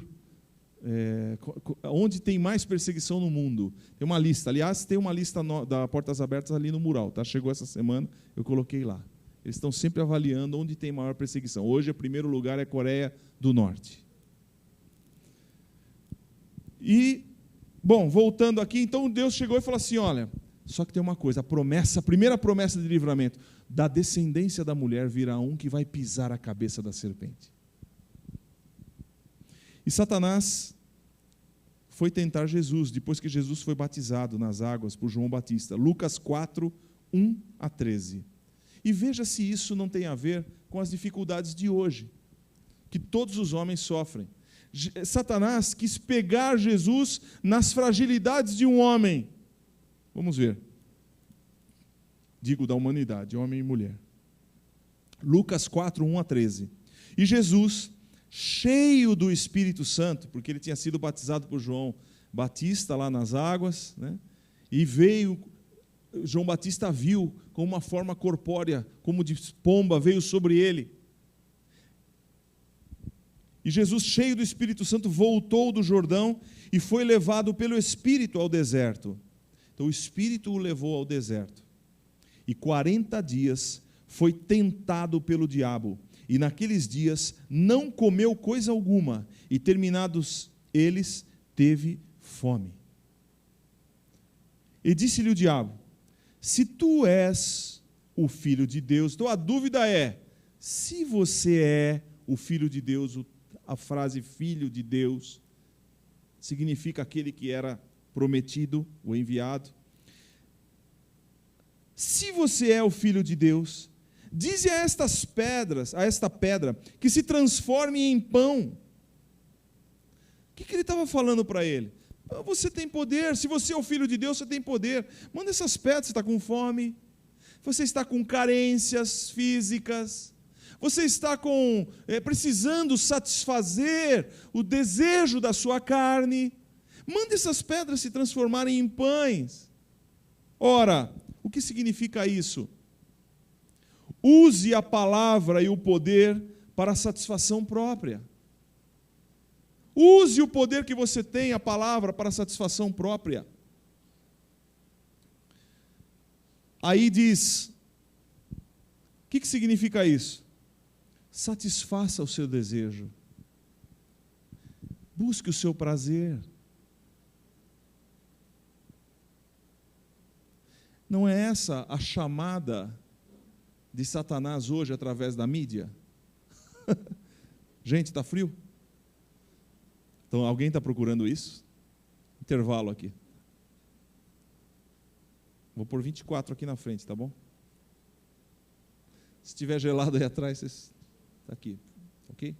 Speaker 1: onde tem mais perseguição no mundo. Tem uma lista, aliás, tem uma lista da Portas Abertas ali no mural, tá? Chegou essa semana, eu coloquei lá. Eles estão sempre avaliando onde tem maior perseguição. Hoje, o primeiro lugar é a Coreia do Norte. E, bom, voltando aqui, então Deus chegou e falou assim: olha, só que tem uma coisa, a primeira promessa de livramento: da descendência da mulher virá um que vai pisar a cabeça da serpente. E Satanás foi tentar Jesus, depois que Jesus foi batizado nas águas por João Batista. Lucas 4, 1 a 13. E veja se isso não tem a ver com as dificuldades de hoje, que todos os homens sofrem. Satanás quis pegar Jesus nas fragilidades de um homem. Vamos ver. Digo, da humanidade, homem e mulher. Lucas 4, 1 a 13. E Jesus, cheio do Espírito Santo, porque ele tinha sido batizado por João Batista lá nas águas, né? E João Batista viu com uma forma corpórea, como de pomba, veio sobre ele. E Jesus, cheio do Espírito Santo, voltou do Jordão e foi levado pelo Espírito ao deserto. Então o Espírito o levou ao deserto. E 40 dias foi tentado pelo diabo. E naqueles dias não comeu coisa alguma. E terminados eles, teve fome. E disse-lhe o diabo: se tu és o Filho de Deus, então a dúvida é, se você é o Filho de Deus, a frase Filho de Deus significa aquele que era prometido, o enviado. Se você é o Filho de Deus, dize a estas pedras, a esta pedra, que se transforme em pão. O que ele estava falando para ele? Você tem poder, se você é o Filho de Deus, você tem poder. Manda essas pedras, você está com fome, você está com carências físicas, você está precisando satisfazer o desejo da sua carne. Manda essas pedras se transformarem em pães. Ora, o que significa isso? Use a palavra e o poder para a satisfação própria. Use o poder que você tem, a palavra, para a satisfação própria. Aí diz, o que significa isso? Satisfaça o seu desejo. Busque o seu prazer. Não é essa a chamada de Satanás hoje através da mídia? Gente, está frio? Então, alguém está procurando isso? Intervalo aqui. Vou pôr 24 aqui na frente, tá bom? Se estiver gelado aí atrás, vocês... Está aqui, ok?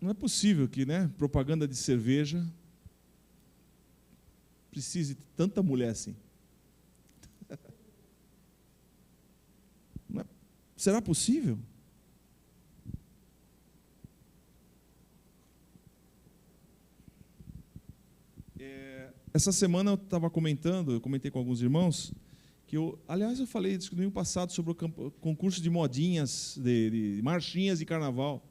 Speaker 1: Não é possível que, né, propaganda de cerveja precise de tanta mulher assim. Será possível? Essa semana eu comentei com alguns irmãos, aliás, eu falei no domingo passado sobre o concurso de modinhas, de marchinhas de carnaval.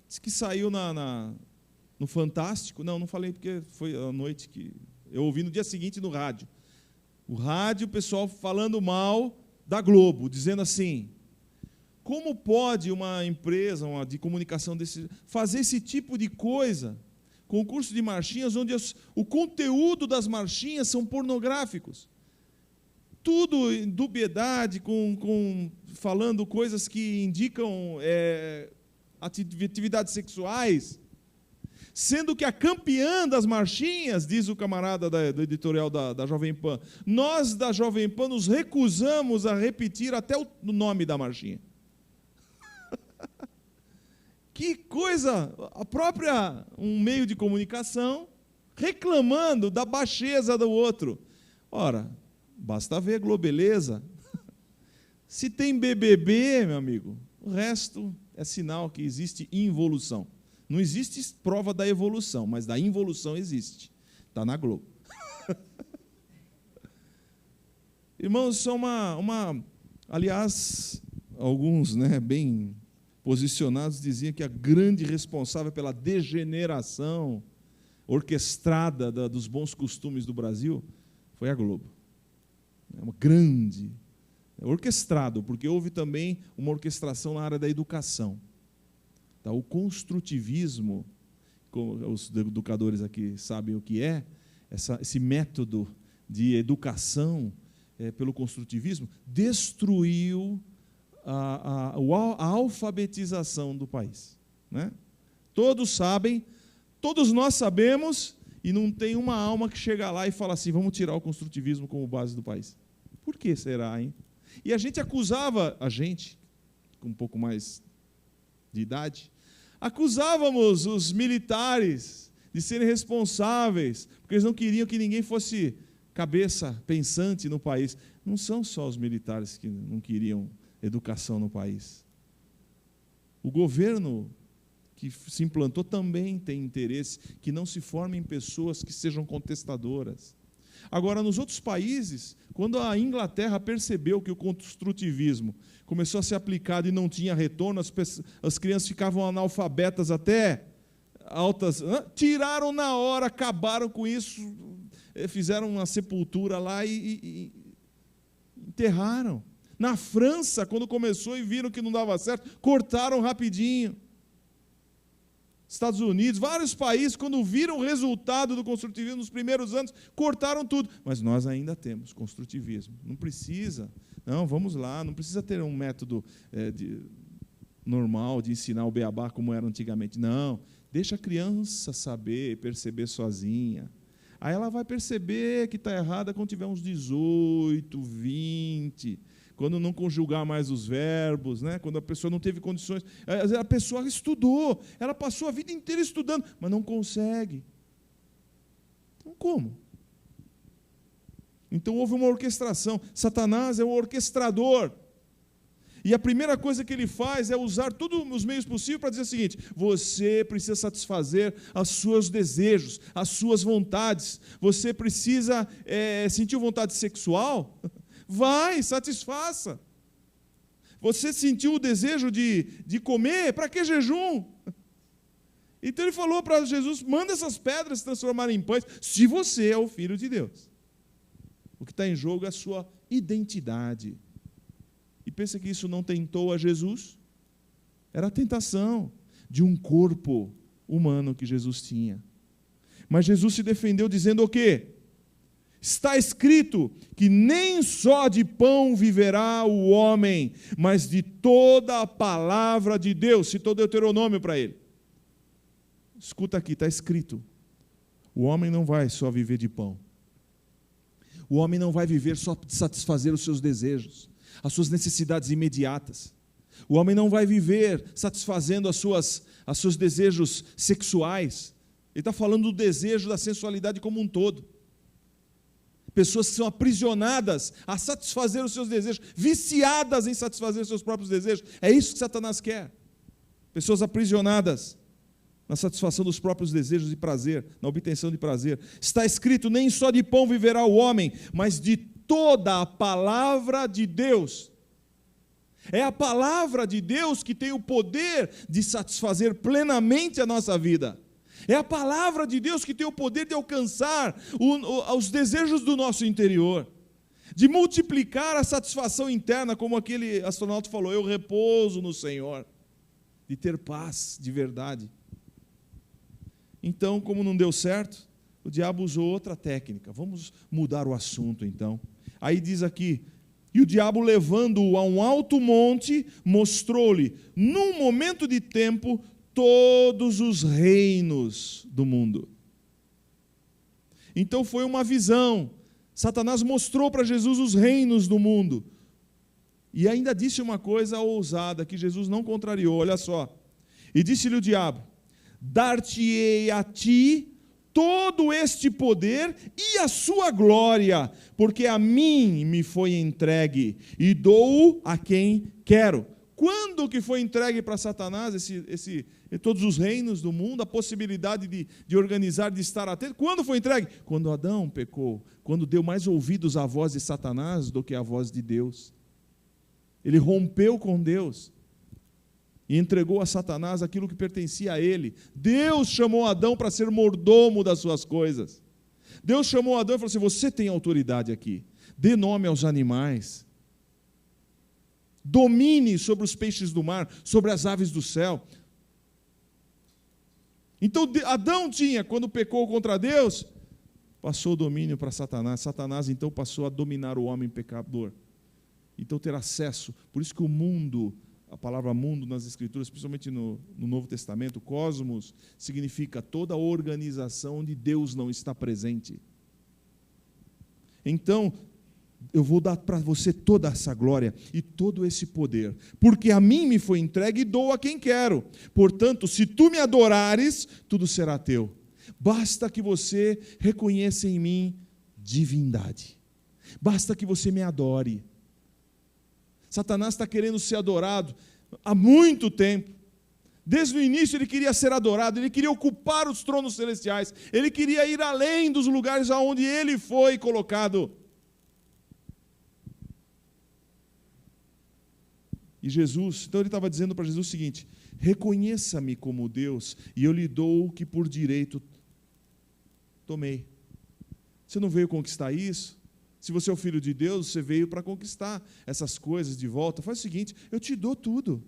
Speaker 1: Diz que saiu no Fantástico. Não falei porque foi a noite que eu ouvi no dia seguinte no rádio. O rádio, o pessoal falando mal da Globo, dizendo assim: como pode uma empresa de comunicação fazer esse tipo de coisa? Concurso de marchinhas, onde o conteúdo das marchinhas são pornográficos. Tudo em dubiedade, falando coisas que indicam atividades sexuais. Sendo que a campeã das marchinhas, diz o camarada do editorial da Jovem Pan, nós da Jovem Pan nos recusamos a repetir até o nome da marchinha. Que coisa, um meio de comunicação reclamando da baixeza do outro. Ora, basta ver Globeleza. Se tem BBB, meu amigo, o resto é sinal que existe involução. Não existe prova da evolução, mas da involução existe. Está na Globo. Irmãos, só aliás, alguns, né, bem posicionados diziam que a grande responsável pela degeneração orquestrada dos bons costumes do Brasil foi a Globo. É uma grande, orquestrado, porque houve também uma orquestração na área da educação. Tá? O construtivismo, como os educadores aqui sabem o que é, esse método de educação pelo construtivismo, destruiu a alfabetização do país. Né? Todos sabem, todos nós sabemos, e não tem uma alma que chega lá e fala assim, vamos tirar o construtivismo como base do país. Por que será, hein? E a gente acusava, com um pouco mais de idade, acusávamos os militares de serem responsáveis, porque eles não queriam que ninguém fosse cabeça pensante no país. Não são só os militares que não queriam educação no país. O governo que se implantou também tem interesse que não se formem pessoas que sejam contestadoras. Agora, nos outros países, quando a Inglaterra percebeu que o construtivismo começou a ser aplicado e não tinha retorno, as crianças ficavam analfabetas até altas, tiraram na hora, acabaram com isso, fizeram uma sepultura lá e enterraram. Na França, quando começou e viram que não dava certo, cortaram rapidinho. Estados Unidos, vários países, quando viram o resultado do construtivismo nos primeiros anos, cortaram tudo. Mas nós ainda temos construtivismo. Não precisa, não, vamos lá, não precisa ter um método normal de ensinar o beabá como era antigamente. Não, deixa a criança saber, perceber sozinha. Aí ela vai perceber que está errada quando tiver uns 18, 20, quando não conjugar mais os verbos, né? Quando a pessoa não teve condições. A pessoa estudou, ela passou a vida inteira estudando, mas não consegue. Então, como? Então, houve uma orquestração. Satanás é o orquestrador. E a primeira coisa que ele faz é usar todos os meios possíveis para dizer o seguinte: você precisa satisfazer os seus desejos, as suas vontades. Você precisa sentir vontade sexual? Vai, satisfaça. Você sentiu o desejo de comer? Para que jejum? Então ele falou para Jesus: manda essas pedras se transformarem em pães, se você é o Filho de Deus. O que está em jogo é a sua identidade. E pensa que isso não tentou a Jesus? Era a tentação de um corpo humano que Jesus tinha. Mas Jesus se defendeu dizendo o quê? Está escrito que nem só de pão viverá o homem, mas de toda a palavra de Deus. Citou Deuteronômio para ele. Escuta aqui, está escrito. O homem não vai só viver de pão. O homem não vai viver só de satisfazer os seus desejos, as suas necessidades imediatas. O homem não vai viver satisfazendo os seus desejos sexuais. Ele está falando do desejo da sensualidade como um todo. Pessoas que são aprisionadas a satisfazer os seus desejos, viciadas em satisfazer os seus próprios desejos. É isso que Satanás quer. Pessoas aprisionadas na satisfação dos próprios desejos de prazer, na obtenção de prazer. Está escrito: nem só de pão viverá o homem, mas de toda a palavra de Deus. É a palavra de Deus que tem o poder de satisfazer plenamente a nossa vida. É a palavra de Deus que tem o poder de alcançar os desejos do nosso interior, de multiplicar a satisfação interna, como aquele astronauta falou: eu repouso no Senhor, de ter paz de verdade. Então, como não deu certo, o diabo usou outra técnica. Vamos mudar o assunto, então. Aí diz aqui: e o diabo, levando-o a um alto monte, mostrou-lhe, num momento de tempo, todos os reinos do mundo. Então foi uma visão. Satanás mostrou para Jesus os reinos do mundo. E ainda disse uma coisa ousada, que Jesus não contrariou, olha só. E disse-lhe o diabo: dar-te-ei a ti todo este poder e a sua glória, porque a mim me foi entregue, e dou-o a quem quero. Quando que foi entregue para Satanás todos os reinos do mundo, a possibilidade de organizar, de estar atento? Quando foi entregue? Quando Adão pecou, quando deu mais ouvidos à voz de Satanás do que à voz de Deus. Ele rompeu com Deus e entregou a Satanás aquilo que pertencia a ele. Deus chamou Adão para ser mordomo das suas coisas. Deus chamou Adão e falou assim: você tem autoridade aqui, dê nome aos animais, domine sobre os peixes do mar, sobre as aves do céu. Então Adão tinha, quando pecou contra Deus, passou o domínio para Satanás. Satanás então passou a dominar o homem pecador. Então ter acesso, por isso que o mundo, a palavra mundo nas Escrituras, principalmente no Novo Testamento, cosmos, significa toda a organização onde Deus não está presente. Então, eu vou dar para você toda essa glória e todo esse poder, porque a mim me foi entregue e dou a quem quero. Portanto, se tu me adorares, tudo será teu. Basta que você reconheça em mim divindade. Basta que você me adore. Satanás está querendo ser adorado há muito tempo. Desde o início ele queria ser adorado, ele queria ocupar os tronos celestiais, ele queria ir além dos lugares aonde ele foi colocado. E Jesus, então ele estava dizendo para Jesus o seguinte: reconheça-me como Deus, e eu lhe dou o que por direito tomei. Você não veio conquistar isso? Se você é o filho de Deus, você veio para conquistar essas coisas de volta. Faz o seguinte, eu te dou tudo.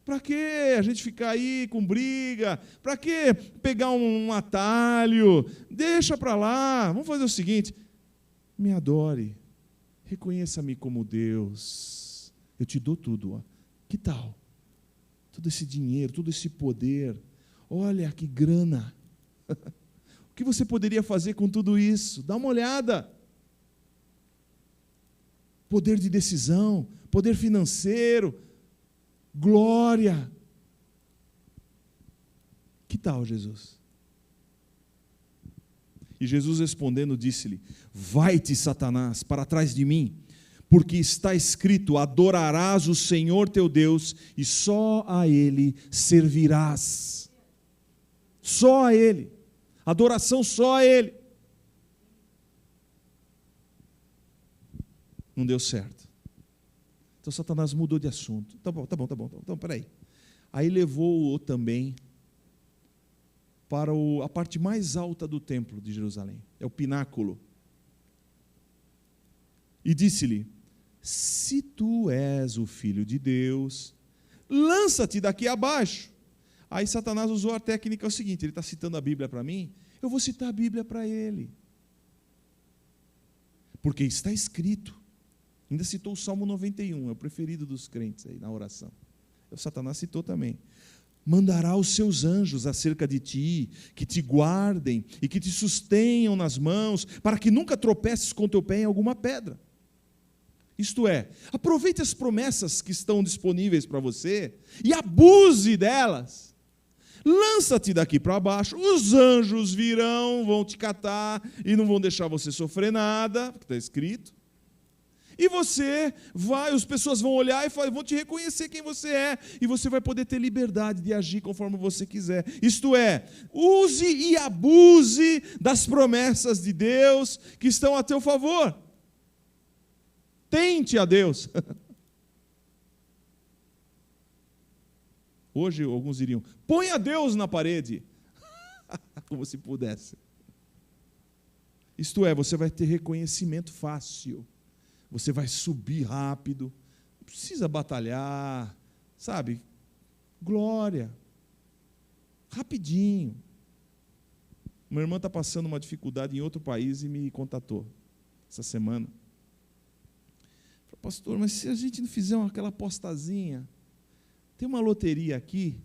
Speaker 1: Para que a gente ficar aí com briga? Para que pegar um atalho? Deixa para lá. Vamos fazer o seguinte, me adore, reconheça-me como Deus. Eu te dou tudo. Ó. Que tal? Todo esse dinheiro, todo esse poder. Olha que grana. O que você poderia fazer com tudo isso? Dá uma olhada. Poder de decisão, poder financeiro, glória. Que tal, Jesus? E Jesus respondendo disse-lhe: vai-te, Satanás, para trás de mim, porque está escrito: adorarás o Senhor teu Deus e só a Ele servirás. Só a Ele. Adoração só a Ele. Não deu certo. Então Satanás mudou de assunto. Tá bom. Então, peraí. Aí levou-o também para a parte mais alta do templo de Jerusalém. É o pináculo. E disse-lhe: se tu és o Filho de Deus, lança-te daqui abaixo. Aí Satanás usou a técnica seguinte, ele está citando a Bíblia para mim, eu vou citar a Bíblia para ele. Porque está escrito. Ainda citou o Salmo 91, é o preferido dos crentes aí na oração. O Satanás citou também. Mandará os seus anjos acerca de ti, que te guardem e que te sustenham nas mãos, para que nunca tropeces com teu pé em alguma pedra. Isto é, aproveite as promessas que estão disponíveis para você e abuse delas. Lança-te daqui para baixo, os anjos virão, vão te catar e não vão deixar você sofrer nada, porque está escrito. E você vai, as pessoas vão olhar e vão te reconhecer quem você é, e você vai poder ter liberdade de agir conforme você quiser. Isto é, use e abuse das promessas de Deus que estão a teu favor. Tente a Deus. Hoje alguns diriam, põe a Deus na parede. Como se pudesse. Isto é, você vai ter reconhecimento fácil. Você vai subir rápido, não precisa batalhar, sabe? Glória, rapidinho. Uma irmã está passando uma dificuldade em outro país e me contatou essa semana. Falei, pastor, mas se a gente não fizer aquela apostazinha, tem uma loteria aqui.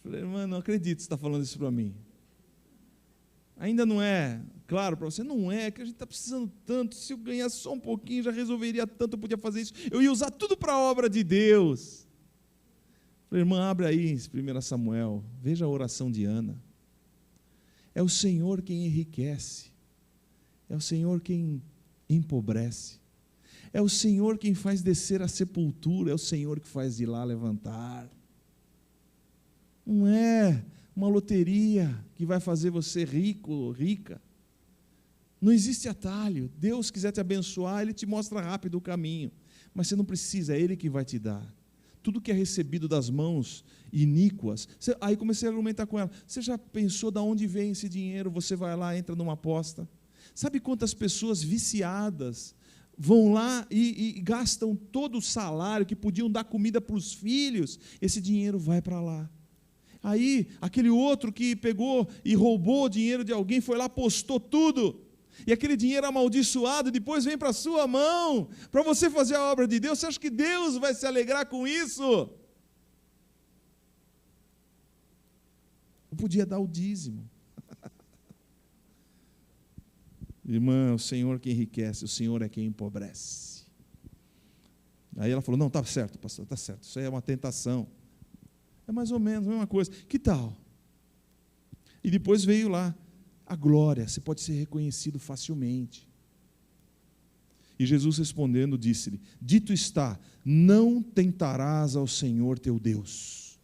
Speaker 1: Falei, irmã, não acredito que você está falando isso para mim. Ainda não é claro para você? Não é, que a gente está precisando tanto, se eu ganhasse só um pouquinho, já resolveria tanto, eu podia fazer isso, eu ia usar tudo para a obra de Deus. Falei, irmã, abre aí 1 Samuel, veja a oração de Ana. É o Senhor quem enriquece, é o Senhor quem empobrece, é o Senhor quem faz descer a sepultura, é o Senhor que faz de lá levantar. Não é uma loteria que vai fazer você rico ou rica. Não existe atalho. Deus quiser te abençoar, Ele te mostra rápido o caminho. Mas você não precisa, é Ele que vai te dar. Tudo que é recebido das mãos iníquas. Aí comecei a argumentar com ela. Você já pensou de onde vem esse dinheiro? Você vai lá, entra numa aposta. Sabe quantas pessoas viciadas vão lá e gastam todo o salário que podiam dar comida para os filhos? Esse dinheiro vai para lá. Aí, aquele outro que pegou e roubou o dinheiro de alguém, foi lá, postou tudo, e aquele dinheiro amaldiçoado depois vem para a sua mão, para você fazer a obra de Deus. Você acha que Deus vai se alegrar com isso? Eu podia dar o dízimo. Irmã, o Senhor que enriquece, o Senhor é quem empobrece. Aí ela falou, não, está certo, pastor, está certo, isso aí é uma tentação. É mais ou menos a mesma coisa. Que tal? E depois veio lá a glória, você pode ser reconhecido facilmente. E Jesus respondendo disse-lhe: dito está, não tentarás ao Senhor teu Deus.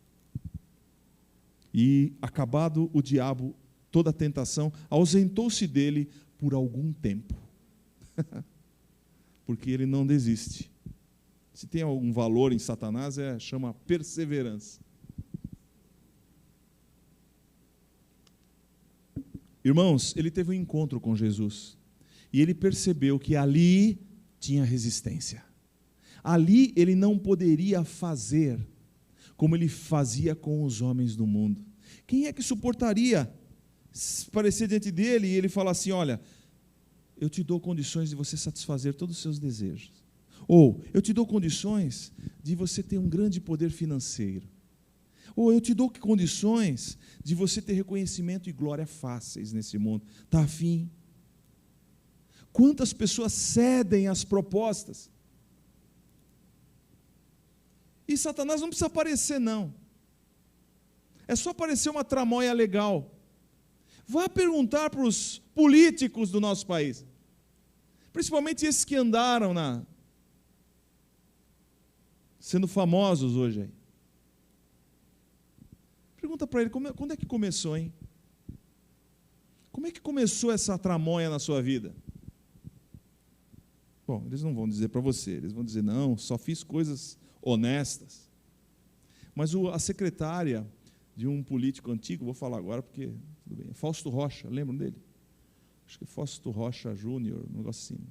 Speaker 1: E acabado o diabo toda a tentação, ausentou-se dele por algum tempo. Porque ele não desiste. Se tem algum valor em Satanás, chama perseverança. Irmãos, ele teve um encontro com Jesus. E ele percebeu que ali tinha resistência. Ali ele não poderia fazer como ele fazia com os homens do mundo. Quem é que suportaria aparecer diante dele e ele falar assim: olha, eu te dou condições de você satisfazer todos os seus desejos. Ou, eu te dou condições de você ter um grande poder financeiro. Ou, eu te dou condições de você ter reconhecimento e glória fáceis nesse mundo. Está afim? Quantas pessoas cedem às propostas? E Satanás não precisa aparecer, não. É só aparecer uma tramóia legal. Vá perguntar para os políticos do nosso país, principalmente esses que andaram sendo famosos hoje aí. Pergunta para ele, quando é que começou, hein? Como é que começou essa tramóia na sua vida? Bom, eles não vão dizer para você, eles vão dizer: não, só fiz coisas honestas. Mas a secretária de um político antigo, vou falar agora porque tudo bem, Fausto Rocha, lembram dele? Acho que Fausto Rocha Júnior, um negócio assim.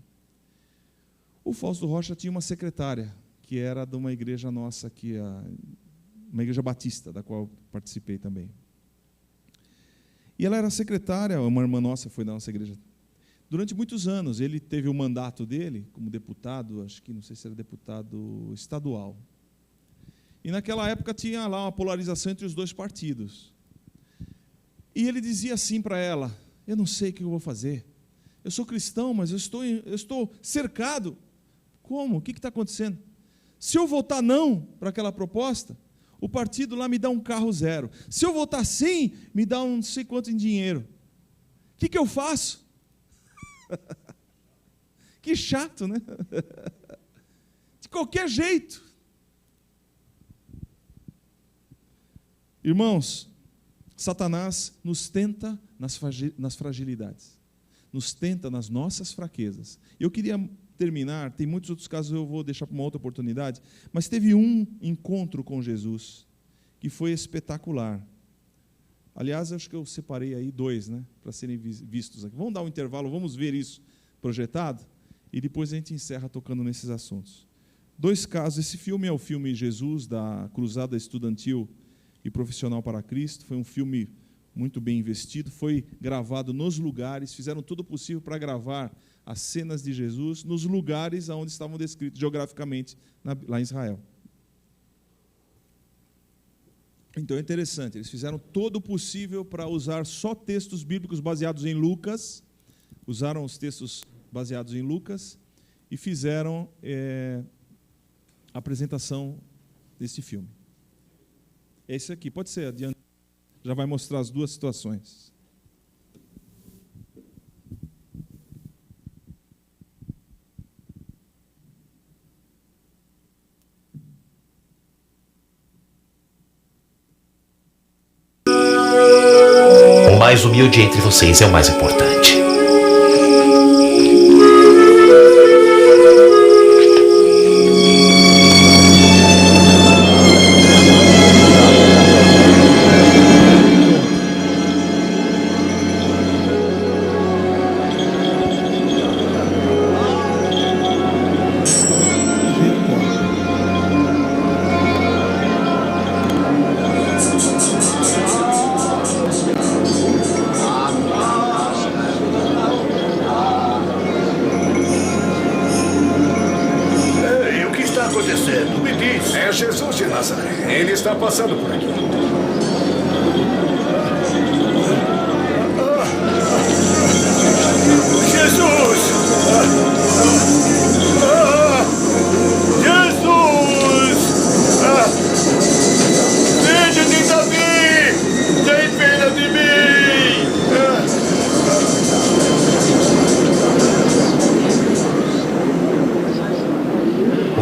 Speaker 1: O Fausto Rocha tinha uma secretária, que era de uma igreja nossa aqui, uma igreja batista, da qual eu participei também. E ela era secretária, uma irmã nossa foi da nossa igreja. Durante muitos anos, ele teve o mandato dele como deputado, acho que não sei se era deputado estadual. E naquela época tinha lá uma polarização entre os dois partidos. E ele dizia assim para ela: eu não sei o que eu vou fazer. Eu sou cristão, mas eu estou cercado. Como? O que está acontecendo? Se eu votar não para aquela proposta, o partido lá me dá um carro zero. Se eu votar sim, me dá um não sei quanto em dinheiro. O que eu faço? Que chato, né? De qualquer jeito. Irmãos, Satanás nos tenta nas fragilidades, nos tenta nas nossas fraquezas. Eu queria terminar, tem muitos outros casos, eu vou deixar para uma outra oportunidade, mas teve um encontro com Jesus que foi espetacular. Aliás, acho que eu separei aí 2, né, para serem vistos aqui. Vamos dar um intervalo, vamos ver isso projetado, e depois a gente encerra tocando nesses assuntos. 2 casos, esse filme é o filme Jesus, da Cruzada Estudantil e Profissional para Cristo. Foi um filme muito bem investido, foi gravado nos lugares, fizeram tudo possível para gravar as cenas de Jesus nos lugares onde estavam descritos geograficamente lá em Israel. Então é interessante, eles fizeram todo o possível para usar só textos bíblicos baseados em Lucas, usaram os textos baseados em Lucas e fizeram a apresentação desse filme. É esse aqui, pode ser adiante, já vai mostrar as 2 situações.
Speaker 3: O mais humilde entre vocês é o mais importante.
Speaker 4: Passando por aqui. Jesus! Jesus! Filho de Davi, tem pena de mim!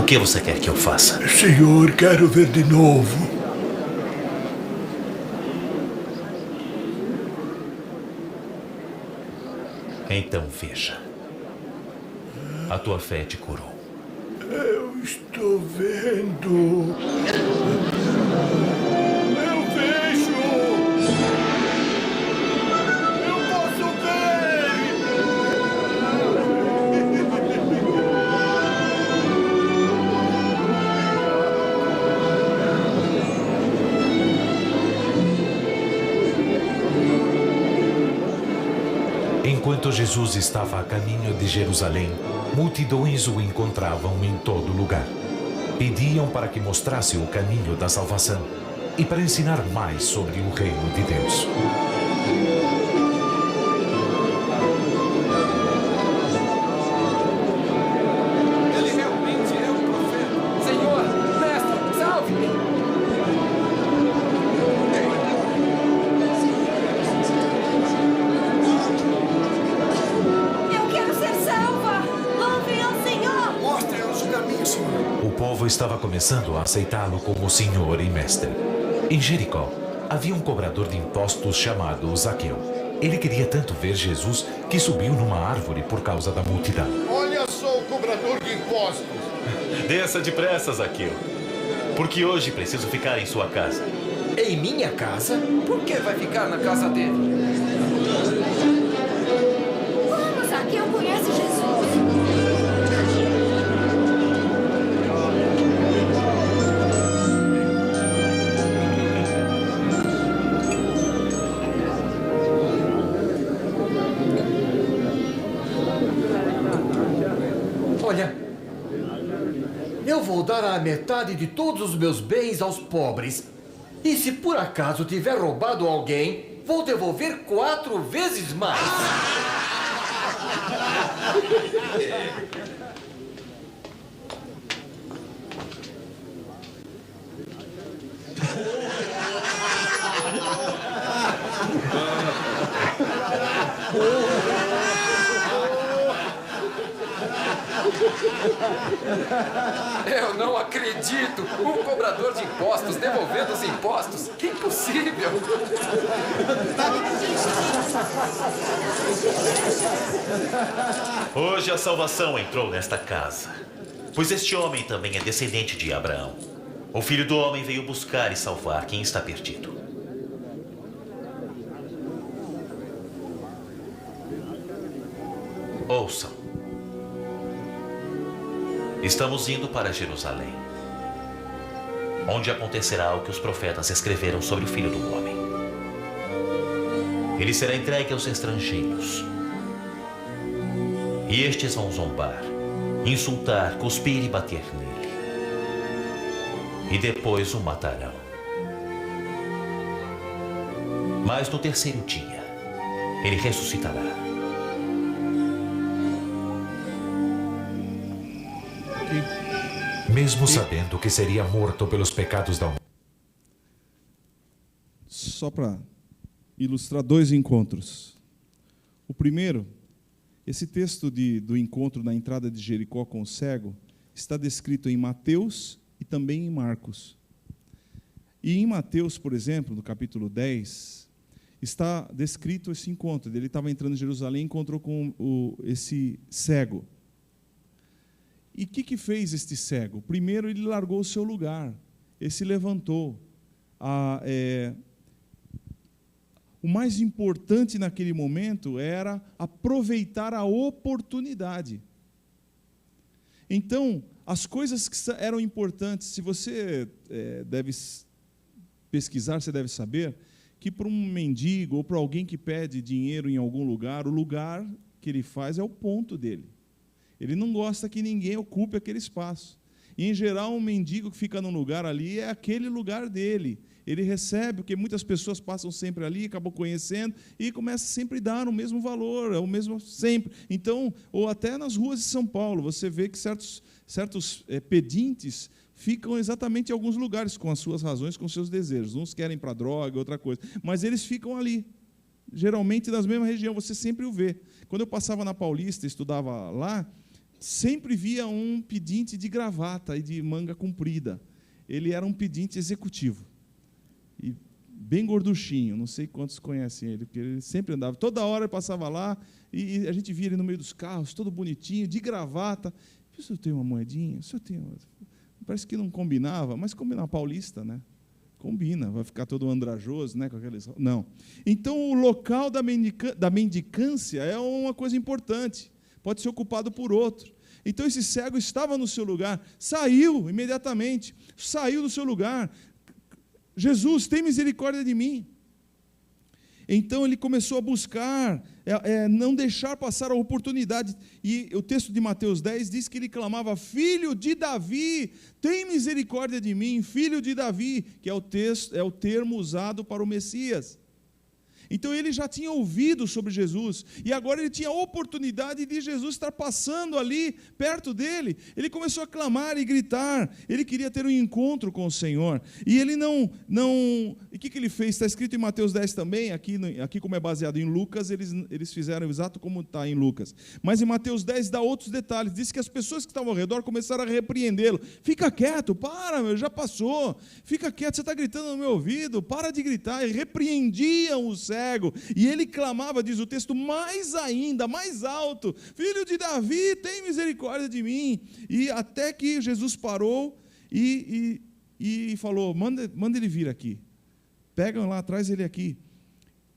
Speaker 3: que você quer que eu faça?
Speaker 4: Senhor, quero ver de novo.
Speaker 3: Então veja. A tua fé te curou.
Speaker 4: Eu estou vendo. Eu vejo. Eu posso ver.
Speaker 3: Enquanto Jesus estava a caminho de Jerusalém, multidões o encontravam em todo lugar. Pediam para que mostrasse o caminho da salvação e para ensinar mais sobre o reino de Deus.
Speaker 5: Ele realmente é um profeta. Senhor, mestre, salve-me.
Speaker 6: Eu quero ser salva! Louvem ao Senhor!
Speaker 4: Mostre-nos o caminho, Senhor.
Speaker 3: O povo estava começando a aceitá-lo como Senhor e Mestre. Em Jericó, havia um cobrador de impostos chamado Zaqueu. Ele queria tanto ver Jesus que subiu numa árvore por causa da multidão.
Speaker 4: Olha só o cobrador de impostos.
Speaker 3: Desça depressa, Zaqueu, porque hoje preciso ficar em sua casa.
Speaker 5: Em minha casa? Por que vai ficar na casa dele?
Speaker 6: Como Zaqueu conhece Jesus?
Speaker 7: Olha, eu vou dar a metade de todos os meus bens aos pobres. E se por acaso tiver roubado alguém, vou devolver 4 vezes mais.
Speaker 5: Eu não acredito! Um cobrador de impostos devolvendo os impostos? Que impossível!
Speaker 3: Hoje a salvação entrou nesta casa, pois este homem também é descendente de Abraão. O Filho do Homem veio buscar e salvar quem está perdido. Ouçam. Estamos indo para Jerusalém, onde acontecerá o que os profetas escreveram sobre o Filho do Homem. Ele será entregue aos estrangeiros, e estes vão zombar, insultar, cuspir e bater nele. E depois o matarão. Mas no terceiro dia, ele ressuscitará. Mesmo sabendo que seria morto pelos pecados da humanidade.
Speaker 1: Só para ilustrar 2 encontros. O primeiro, esse texto do encontro na entrada de Jericó com o cego está descrito em Mateus e também em Marcos. E em Mateus, por exemplo, no capítulo 10, está descrito esse encontro. Ele estava entrando em Jerusalém e encontrou com esse cego. E o que fez este cego? Primeiro, ele largou o seu lugar, ele se levantou. O mais importante naquele momento era aproveitar a oportunidade. Então, as coisas que eram importantes, se você deve pesquisar, você deve saber que para um mendigo ou para alguém que pede dinheiro em algum lugar, o lugar que ele faz é o ponto dele. Ele não gosta que ninguém ocupe aquele espaço. E, em geral, um mendigo que fica num lugar ali é aquele lugar dele. Ele recebe, porque muitas pessoas passam sempre ali, acabam conhecendo, e começa sempre a dar o mesmo valor, é o mesmo sempre. Então, ou até nas ruas de São Paulo, você vê que certos pedintes ficam exatamente em alguns lugares, com as suas razões, com os seus desejos. Uns querem para droga, outra coisa. Mas eles ficam ali. Geralmente, nas mesmas regiões, você sempre o vê. Quando eu passava na Paulista, estudava lá, sempre via um pedinte de gravata e de manga comprida. Ele era um pedinte executivo. E bem gorduchinho, não sei quantos conhecem ele, porque ele sempre andava, toda hora ele passava lá, e a gente via ele no meio dos carros, todo bonitinho, de gravata. O senhor tem uma moedinha? O senhor tem uma... Parece que não combinava, mas combina paulista, né? Combina, vai ficar todo andrajoso, né? Com aqueles... Não. Então, o local da mendicância é uma coisa importante, pode ser ocupado por outro. Então, esse cego estava no seu lugar, saiu imediatamente, saiu do seu lugar. Jesus, tem misericórdia de mim. Então ele começou a buscar, não deixar passar a oportunidade. E o texto de Mateus 10 diz que ele clamava: filho de Davi, tem misericórdia de mim, filho de Davi, que é o termo usado para o Messias. Então ele já tinha ouvido sobre Jesus, e agora ele tinha a oportunidade de Jesus estar passando ali, perto dele. Ele começou a clamar e gritar, ele queria ter um encontro com o Senhor, e ele não e o que ele fez? Está escrito em Mateus 10 também, aqui como é baseado em Lucas, eles fizeram exato como está em Lucas, mas em Mateus 10 dá outros detalhes, diz que as pessoas que estavam ao redor começaram a repreendê-lo: fica quieto, para, já passou, fica quieto, você está gritando no meu ouvido, para de gritar, e repreendiam o cego, e ele clamava, diz o texto, mais ainda, mais alto: filho de Davi, tem misericórdia de mim. E até que Jesus parou e falou: manda ele vir aqui, pegam lá, traz ele aqui.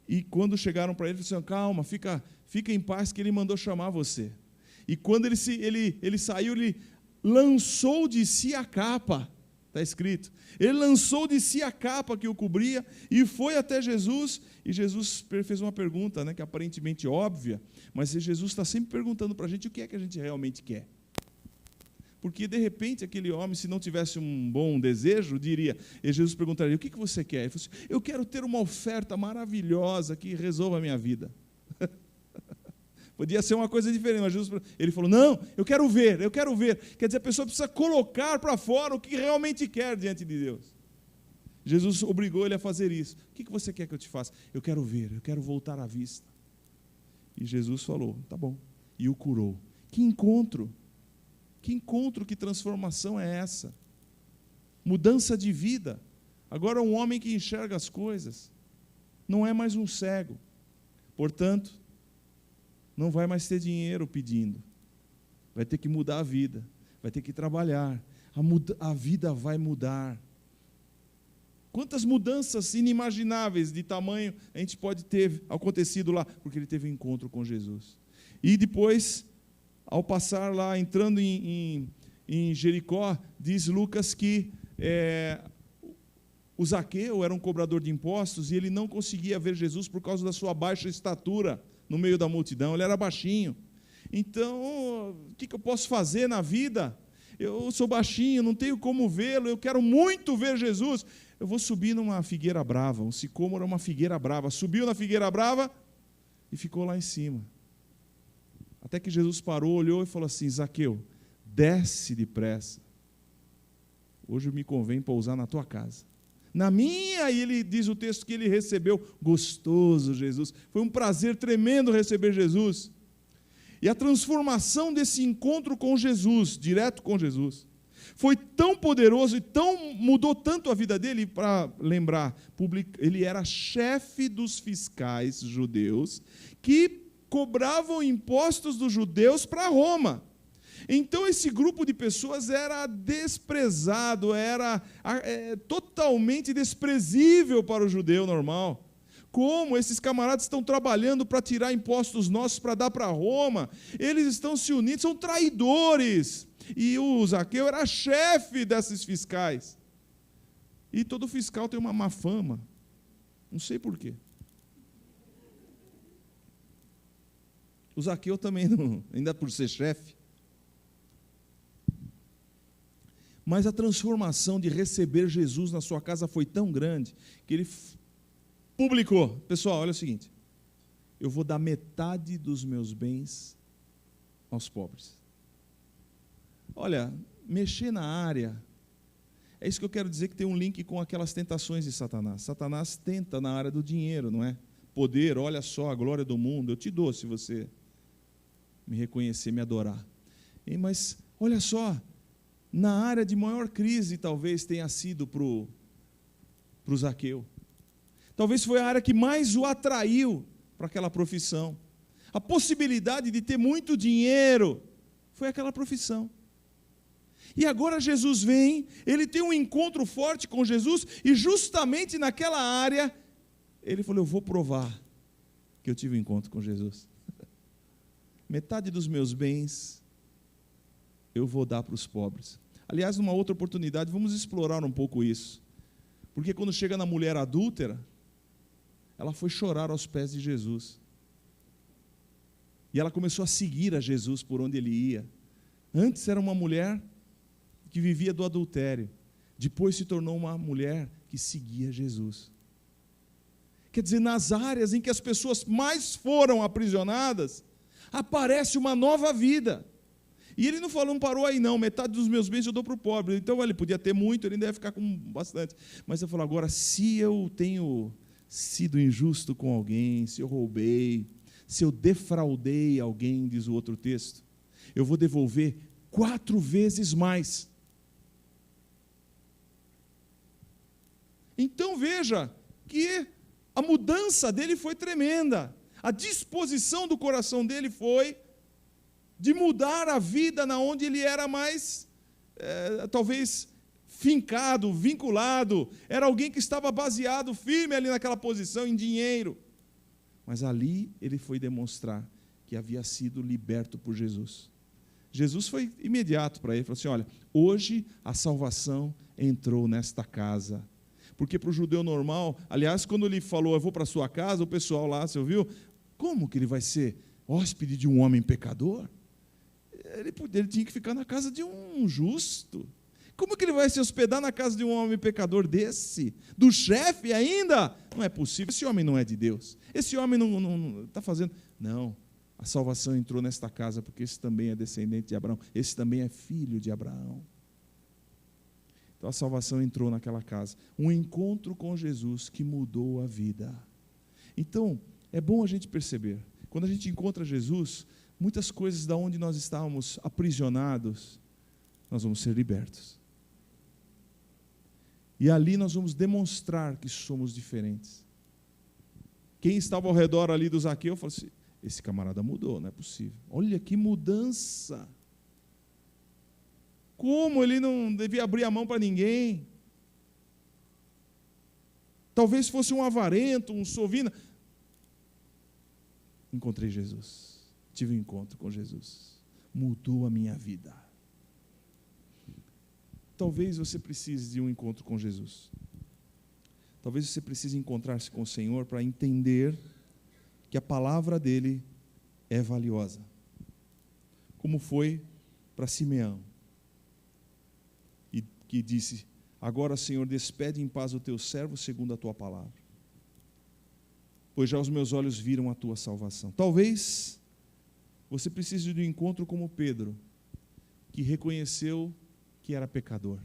Speaker 1: E quando chegaram para ele, ele falou assim: calma, fica em paz, que ele mandou chamar você. E quando ele saiu, ele lançou de si a capa. Está escrito, ele lançou de si a capa que o cobria e foi até Jesus, e Jesus fez uma pergunta, né, que é aparentemente óbvia, mas Jesus está sempre perguntando para a gente o que é que a gente realmente quer. Porque de repente aquele homem, se não tivesse um bom desejo, diria, e Jesus perguntaria: o que você quer? Ele falou assim: eu quero ter uma oferta maravilhosa que resolva a minha vida. Podia ser uma coisa diferente, mas Jesus, ele falou: não, eu quero ver. Quer dizer, a pessoa precisa colocar para fora o que realmente quer diante de Deus. Jesus obrigou ele a fazer isso. O que você quer que eu te faça? Eu quero ver, eu quero voltar à vista. E Jesus falou: tá bom. E o curou. Que encontro, que transformação é essa? Mudança de vida. Agora um homem que enxerga as coisas, não é mais um cego. Portanto, não vai mais ter dinheiro pedindo, vai ter que mudar a vida, vai ter que trabalhar, a vida vai mudar. Quantas mudanças inimagináveis de tamanho a gente pode ter acontecido lá, porque ele teve um encontro com Jesus. E depois, ao passar lá, entrando em Jericó, diz Lucas que o Zaqueu era um cobrador de impostos e ele não conseguia ver Jesus por causa da sua baixa estatura no meio da multidão, ele era baixinho. Então, o que eu posso fazer na vida? Eu sou baixinho, não tenho como vê-lo, eu quero muito ver Jesus. Eu vou subir numa figueira brava, um sicômoro é uma figueira brava. Subiu na figueira brava e ficou lá em cima. Até que Jesus parou, olhou e falou assim: Zaqueu, desce depressa. Hoje me convém pousar na tua casa. Na minha, e ele diz o texto que ele recebeu gostoso Jesus. Foi um prazer tremendo receber Jesus. E a transformação desse encontro com Jesus, direto com Jesus, foi tão poderoso e mudou tanto a vida dele. Para lembrar, ele era chefe dos fiscais judeus que cobravam impostos dos judeus para Roma. Então esse grupo de pessoas era desprezado, era totalmente desprezível para o judeu normal. Como esses camaradas estão trabalhando para tirar impostos nossos para dar para Roma? Eles estão se unindo, são traidores. E o Zaqueu era chefe desses fiscais. E todo fiscal tem uma má fama. Não sei por quê. O Zaqueu também, não, ainda por ser chefe. Mas a transformação de receber Jesus na sua casa foi tão grande que ele publicou: pessoal, olha o seguinte, eu vou dar metade dos meus bens aos pobres. Olha, mexer na área, é isso que eu quero dizer, que tem um link com aquelas tentações de Satanás. Satanás tenta na área do dinheiro, não é? Poder, olha só, a glória do mundo, eu te dou se você me reconhecer, me adorar. Mas, olha só, na área de maior crise talvez tenha sido para o Zaqueu. Talvez foi a área que mais o atraiu para aquela profissão. A possibilidade de ter muito dinheiro foi aquela profissão. E agora Jesus vem, ele tem um encontro forte com Jesus, e justamente naquela área, ele falou: eu vou provar que eu tive um encontro com Jesus. Metade dos meus bens eu vou dar para os pobres. Aliás, numa outra oportunidade, vamos explorar um pouco isso. Porque quando chega na mulher adúltera, ela foi chorar aos pés de Jesus. E ela começou a seguir a Jesus por onde ele ia. Antes era uma mulher que vivia do adultério. Depois se tornou uma mulher que seguia Jesus. Quer dizer, nas áreas em que as pessoas mais foram aprisionadas, aparece uma nova vida. E ele não parou aí não, metade dos meus bens eu dou para o pobre. Então ele podia ter muito, ele ainda ia ficar com bastante. Mas ele falou: agora, se eu tenho sido injusto com alguém, se eu roubei, se eu defraudei alguém, diz o outro texto, eu vou devolver 4 vezes mais. Então veja que a mudança dele foi tremenda. A disposição do coração dele foi de mudar a vida na onde ele era mais, talvez, fincado, vinculado. Era alguém que estava baseado, firme ali naquela posição, em dinheiro. Mas ali ele foi demonstrar que havia sido liberto por Jesus. Jesus foi imediato para ele, falou assim: olha, hoje a salvação entrou nesta casa. Porque para o judeu normal, aliás, quando ele falou: eu vou para a sua casa, o pessoal lá, você ouviu? Como que ele vai ser hóspede de um homem pecador? Ele tinha que ficar na casa de um justo. Como que ele vai se hospedar na casa de um homem pecador desse? Do chefe ainda? Não é possível, esse homem não é de Deus. Esse homem não está fazendo... Não, a salvação entrou nesta casa, porque esse também é descendente de Abraão, esse também é filho de Abraão. Então a salvação entrou naquela casa. Um encontro com Jesus que mudou a vida. Então, é bom a gente perceber, quando a gente encontra Jesus, muitas coisas da onde nós estávamos aprisionados, nós vamos ser libertos. E ali nós vamos demonstrar que somos diferentes. Quem estava ao redor ali do Zaqueu falou assim: esse camarada mudou, não é possível. Olha que mudança. Como ele não devia abrir a mão para ninguém. Talvez fosse um avarento, um sovina. Encontrei Jesus. Tive um encontro com Jesus. Mudou a minha vida. Talvez você precise de um encontro com Jesus. Talvez você precise encontrar-se com o Senhor para entender que a palavra dele é valiosa. Como foi para Simeão. E que disse: agora, Senhor, despede em paz o teu servo segundo a tua palavra. Pois já os meus olhos viram a tua salvação. Talvez você precise de um encontro como Pedro, que reconheceu que era pecador.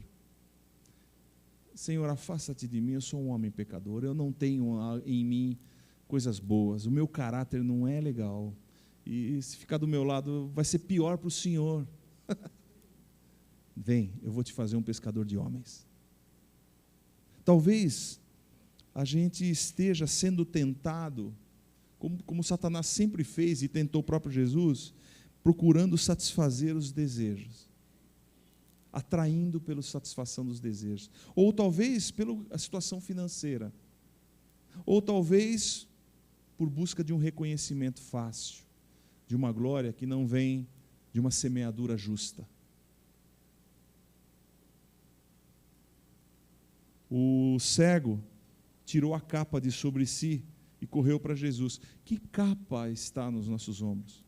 Speaker 1: Senhor, afasta-te de mim, eu sou um homem pecador, eu não tenho em mim coisas boas, o meu caráter não é legal, e se ficar do meu lado vai ser pior para o Senhor. Vem, eu vou te fazer um pescador de homens. Talvez a gente esteja sendo tentado, como Satanás sempre fez e tentou o próprio Jesus, procurando satisfazer os desejos, atraindo pela satisfação dos desejos, ou talvez pela situação financeira, ou talvez por busca de um reconhecimento fácil, de uma glória que não vem de uma semeadura justa. O cego tirou a capa de sobre si e correu para Jesus. Que capa está nos nossos ombros?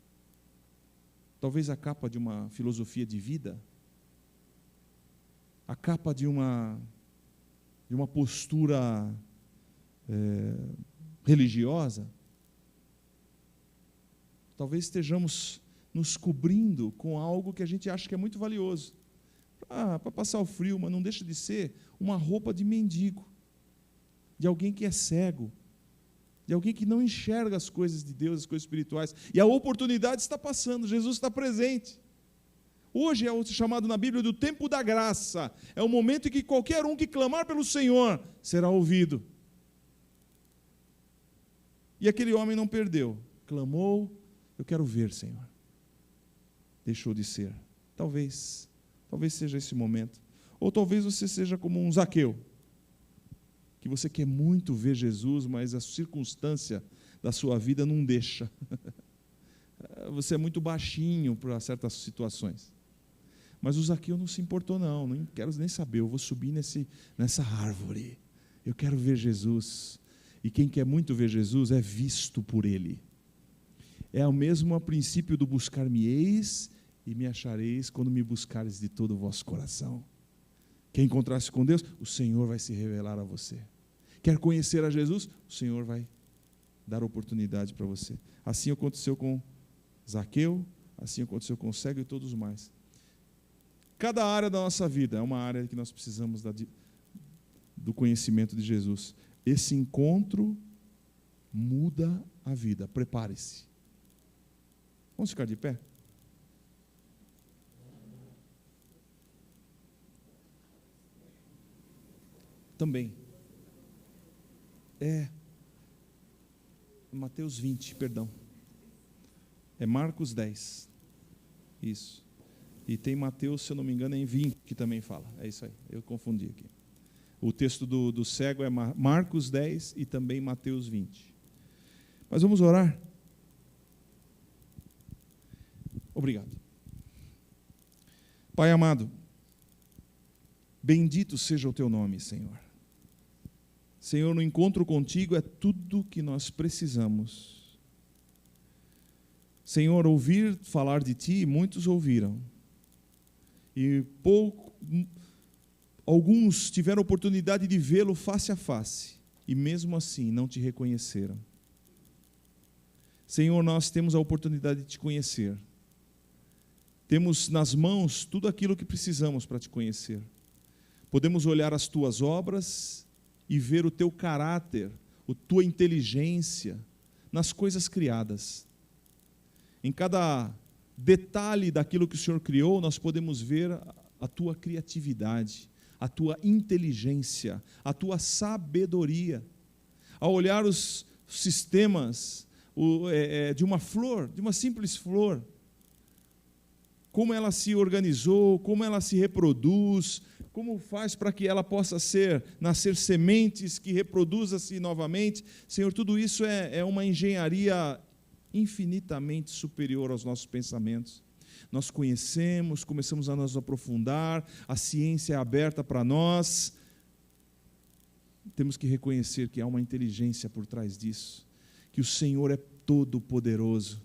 Speaker 1: Talvez a capa de uma filosofia de vida, a capa de uma postura religiosa. Talvez estejamos nos cobrindo com algo que a gente acha que é muito valioso. Para passar o frio, mas não deixa de ser uma roupa de mendigo, de alguém que é cego, de alguém que não enxerga as coisas de Deus, as coisas espirituais. E a oportunidade está passando, Jesus está presente. Hoje é o chamado na Bíblia do tempo da graça. É o momento em que qualquer um que clamar pelo Senhor será ouvido. E aquele homem não perdeu. Clamou, eu quero ver, Senhor. Deixou de ser. Talvez seja esse momento. Ou talvez você seja como um Zaqueu, que você quer muito ver Jesus, mas a circunstância da sua vida não deixa. Você é muito baixinho para certas situações. Mas o Zaqueu não se importou, não quero nem saber, eu vou subir nessa árvore. Eu quero ver Jesus. E quem quer muito ver Jesus é visto por Ele. É o mesmo princípio do buscar-me-eis e me achareis quando me buscares de todo o vosso coração. Quer encontrar-se com Deus? O Senhor vai se revelar a você. Quer conhecer a Jesus? O Senhor vai dar oportunidade para você. Assim aconteceu com Zaqueu, assim aconteceu com o cego e todos os mais. Cada área da nossa vida é uma área que nós precisamos do conhecimento de Jesus. Esse encontro muda a vida. Prepare-se. Vamos ficar de pé? Também. Mateus 20, perdão. É Marcos 10. Isso. E tem Mateus, se eu não me engano, é em 20 que também fala. É isso aí, eu confundi aqui. O texto do cego é Marcos 10 e também Mateus 20. Mas vamos orar? Obrigado. Pai amado, bendito seja o teu nome, Senhor. Senhor, no encontro contigo é tudo que nós precisamos. Senhor, ouvir falar de ti, muitos ouviram. E alguns tiveram a oportunidade de vê-lo face a face, e mesmo assim não te reconheceram. Senhor, nós temos a oportunidade de te conhecer. Temos nas mãos tudo aquilo que precisamos para te conhecer. Podemos olhar as tuas obras e ver o teu caráter, a tua inteligência nas coisas criadas. Em cada detalhe daquilo que o Senhor criou, nós podemos ver a tua criatividade, a tua inteligência, a tua sabedoria. Ao olhar os sistemas de uma flor, de uma simples flor, como ela se organizou, como ela se reproduz, como faz para que ela possa nascer sementes que reproduza-se novamente. Senhor, tudo isso é uma engenharia infinitamente superior aos nossos pensamentos. Nós conhecemos, começamos a nos aprofundar, a ciência é aberta para nós. Temos que reconhecer que há uma inteligência por trás disso, que o Senhor é todo-poderoso,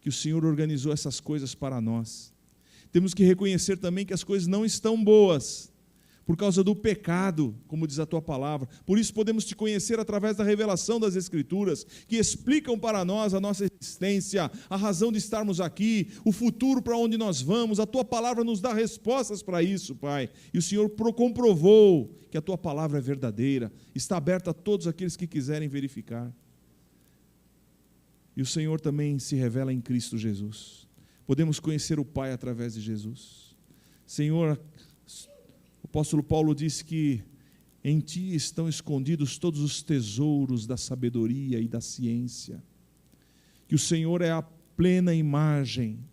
Speaker 1: que o Senhor organizou essas coisas para nós. Temos que reconhecer também que as coisas não estão boas, por causa do pecado, como diz a tua palavra. Por isso podemos te conhecer através da revelação das Escrituras, que explicam para nós a nossa existência, a razão de estarmos aqui, o futuro para onde nós vamos. A tua palavra nos dá respostas para isso, Pai. E o Senhor comprovou que a tua palavra é verdadeira, está aberta a todos aqueles que quiserem verificar. E o Senhor também se revela em Cristo Jesus. Podemos conhecer o Pai através de Jesus. Senhor, o apóstolo Paulo diz que em ti estão escondidos todos os tesouros da sabedoria e da ciência, que o Senhor é a plena imagem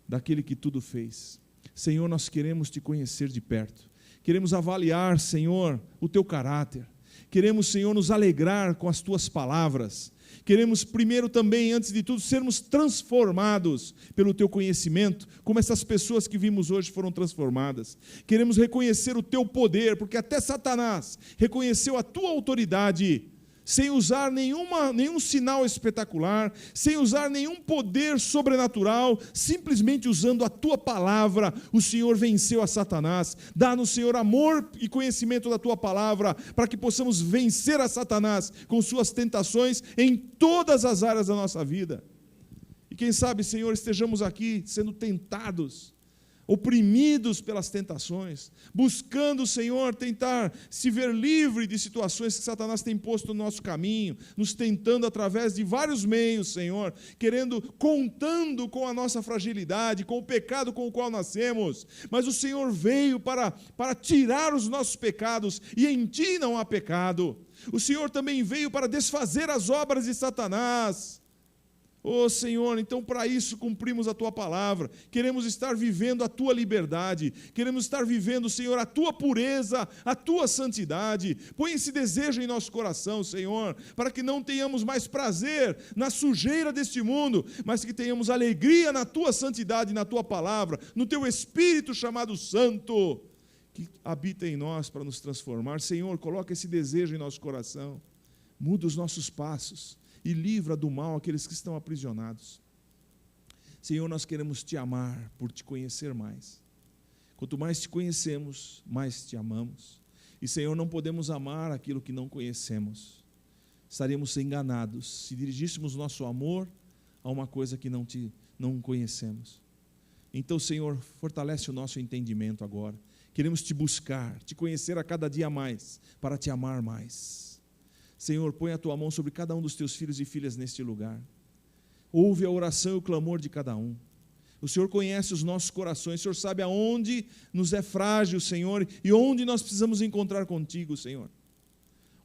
Speaker 1: daquele que tudo fez. Senhor, nós queremos te conhecer de perto, queremos avaliar, Senhor, o teu caráter, queremos, Senhor, nos alegrar com as tuas palavras. Queremos primeiro também, antes de tudo, sermos transformados pelo teu conhecimento, como essas pessoas que vimos hoje foram transformadas. Queremos reconhecer o teu poder, porque até Satanás reconheceu a tua autoridade, sem usar nenhum sinal espetacular, sem usar nenhum poder sobrenatural, simplesmente usando a tua palavra, o Senhor venceu a Satanás. Dá-nos, Senhor, amor e conhecimento da tua palavra, para que possamos vencer a Satanás com suas tentações em todas as áreas da nossa vida. E quem sabe, Senhor, estejamos aqui sendo tentados, oprimidos pelas tentações, buscando, Senhor, tentar se ver livre de situações que Satanás tem posto no nosso caminho, nos tentando através de vários meios, Senhor, contando com a nossa fragilidade, com o pecado com o qual nascemos, mas o Senhor veio para tirar os nossos pecados, e em Ti não há pecado. O Senhor também veio para desfazer as obras de Satanás. Oh Senhor, então para isso cumprimos a Tua palavra, queremos estar vivendo a Tua liberdade, queremos estar vivendo, Senhor, a Tua pureza, a Tua santidade. Põe esse desejo em nosso coração, Senhor, para que não tenhamos mais prazer na sujeira deste mundo, mas que tenhamos alegria na Tua santidade, na Tua palavra, no Teu Espírito chamado Santo, que habita em nós para nos transformar. Senhor, coloca esse desejo em nosso coração, muda os nossos passos e livra do mal aqueles que estão aprisionados. Senhor, nós queremos Te amar por Te conhecer mais. Quanto mais Te conhecemos, mais Te amamos. E, Senhor, não podemos amar aquilo que não conhecemos. Estaríamos enganados se dirigíssemos nosso amor a uma coisa que não conhecemos. Então, Senhor, fortalece o nosso entendimento agora. Queremos Te buscar, Te conhecer a cada dia mais, para Te amar mais. Senhor, põe a Tua mão sobre cada um dos Teus filhos e filhas neste lugar. Ouve a oração e o clamor de cada um. O Senhor conhece os nossos corações, o Senhor sabe aonde nos é frágil, Senhor, e onde nós precisamos encontrar contigo, Senhor.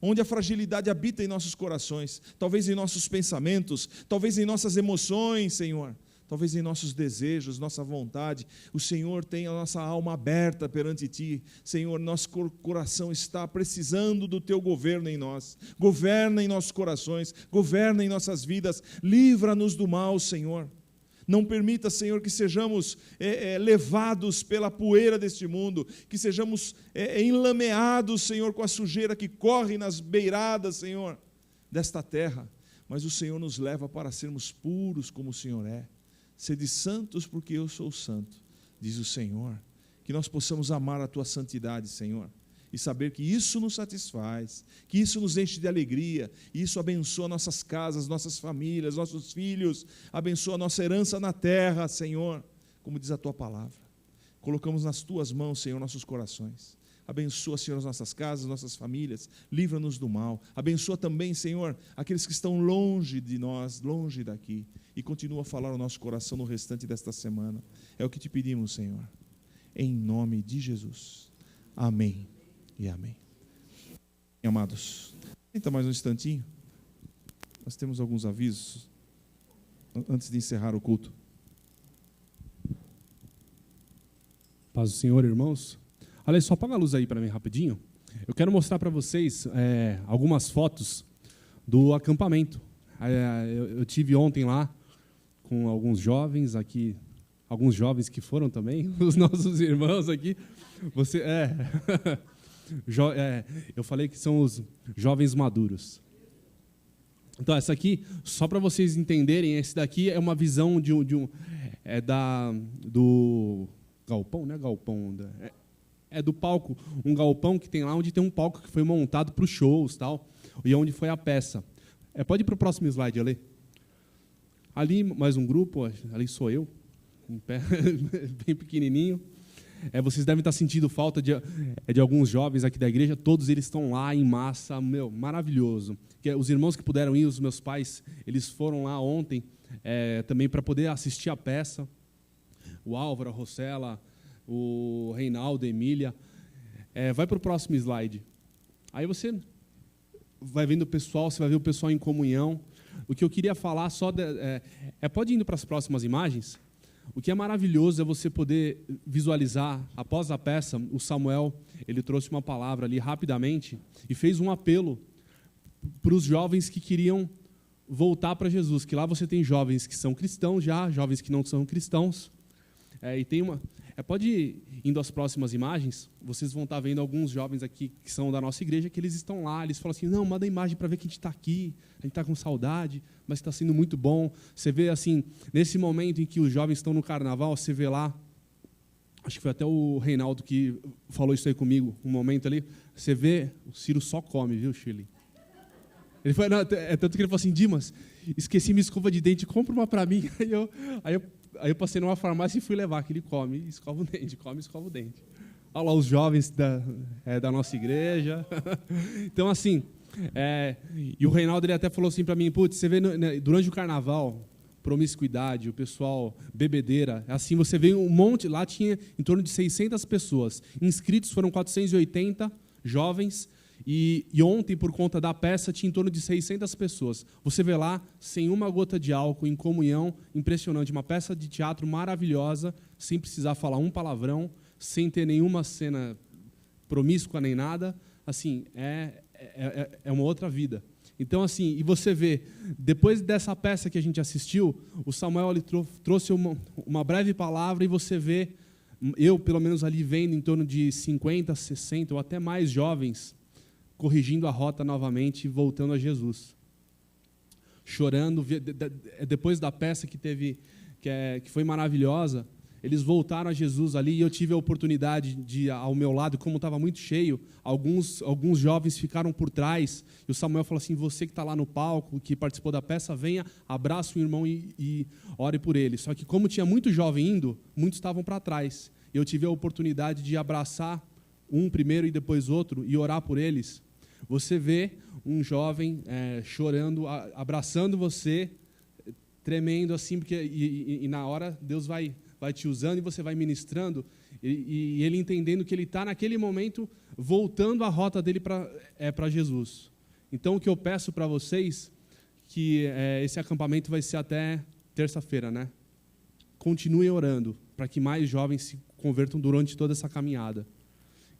Speaker 1: Onde a fragilidade habita em nossos corações, talvez em nossos pensamentos, talvez em nossas emoções, Senhor. Talvez em nossos desejos, nossa vontade, o Senhor tem a nossa alma aberta perante Ti. Senhor, nosso coração está precisando do Teu governo em nós. Governa em nossos corações, governa em nossas vidas, livra-nos do mal, Senhor. Não permita, Senhor, que sejamos levados pela poeira deste mundo, que sejamos enlameados, Senhor, com a sujeira que corre nas beiradas, Senhor, desta terra. Mas o Senhor nos leva para sermos puros como o Senhor é. Sede santos porque eu sou santo, diz o Senhor. Que nós possamos amar a Tua santidade, Senhor, e saber que isso nos satisfaz, que isso nos enche de alegria, e isso abençoa nossas casas, nossas famílias, nossos filhos, abençoa a nossa herança na terra, Senhor, como diz a Tua palavra. Colocamos nas Tuas mãos, Senhor, nossos corações. Abençoa, Senhor, as nossas casas, nossas famílias, livra-nos do mal. Abençoa também, Senhor, aqueles que estão longe de nós, longe daqui, e continua a falar ao nosso coração no restante desta semana. É o que Te pedimos, Senhor, em nome de Jesus. Amém e amém. Amados, senta mais um instantinho. Nós temos alguns avisos antes de encerrar o culto.
Speaker 8: Paz do Senhor, irmãos. Olha, só apaga a luz aí para mim rapidinho. Eu quero mostrar para vocês algumas fotos do acampamento. Eu tive ontem lá com alguns jovens aqui, alguns jovens que foram também, os nossos irmãos aqui. Eu falei que são os jovens maduros. Então, essa aqui, só para vocês entenderem, esse daqui é uma visão do galpão, não é galpão, é do palco, um galpão que tem lá, onde tem um palco que foi montado para os shows, tal, e onde foi a peça. Pode ir para o próximo slide, Ale. Ali, mais um grupo, ali sou eu, em pé, bem pequenininho. Vocês devem estar sentindo falta de alguns jovens aqui da igreja, todos eles estão lá em massa, maravilhoso. Os irmãos que puderam ir, os meus pais, eles foram lá ontem também para poder assistir a peça. O Álvaro, a Rosela, o Reinaldo, a Emília. Vai para o próximo slide. Aí você vai vendo o pessoal, você vai ver o pessoal em comunhão. O que eu queria falar pode ir indo para as próximas imagens. O que é maravilhoso é você poder visualizar, após a peça, o Samuel, ele trouxe uma palavra ali rapidamente e fez um apelo para os jovens que queriam voltar para Jesus, que lá você tem jovens que são cristãos já, jovens que não são cristãos. E tem pode ir indo às próximas imagens, vocês vão estar vendo alguns jovens aqui que são da nossa igreja, que eles estão lá, eles falam assim, não, manda a imagem para ver que a gente está aqui, a gente está com saudade, mas está sendo muito bom. Você vê assim, nesse momento em que os jovens estão no carnaval, você vê lá, acho que foi até o Reinaldo que falou isso aí comigo, um momento ali, você vê, o Ciro só come, viu, Shirley? Ele foi, tanto que ele falou assim, Dimas, esqueci minha escova de dente, compra uma para mim. Aí eu Aí eu passei numa farmácia e fui levar, que ele come, escova o dente, come, escova o dente. Olha lá os jovens da nossa igreja. Então, assim, e o Reinaldo ele até falou assim para mim, putz, você vê durante o carnaval, promiscuidade, o pessoal bebedeira, assim, você vê um monte, lá tinha em torno de 600 pessoas, inscritos foram 480 jovens, e ontem, por conta da peça, tinha em torno de 600 pessoas. Você vê lá, sem uma gota de álcool, em comunhão, impressionante, uma peça de teatro maravilhosa, sem precisar falar um palavrão, sem ter nenhuma cena promíscua nem nada, assim, é uma outra vida. Então, assim, e você vê, depois dessa peça que a gente assistiu, o Samuel ali trouxe uma breve palavra e você vê, eu, pelo menos ali vendo, em torno de 50, 60 ou até mais jovens, corrigindo a rota novamente e voltando a Jesus. Chorando, depois da peça que foi maravilhosa, eles voltaram a Jesus ali e eu tive a oportunidade de, ao meu lado, como estava muito cheio, alguns jovens ficaram por trás e o Samuel falou assim, você que está lá no palco, que participou da peça, venha, abraça o irmão e ore por ele. Só que como tinha muito jovem indo, muitos estavam para trás. Eu tive a oportunidade de abraçar um primeiro e depois outro e orar por eles. Você vê um jovem chorando, abraçando você, tremendo assim, porque e na hora Deus vai te usando e você vai ministrando, e ele entendendo que ele está naquele momento voltando a rota dele para Jesus. Então, o que eu peço para vocês, que esse acampamento vai ser até terça-feira, né? Continuem orando, para que mais jovens se convertam durante toda essa caminhada.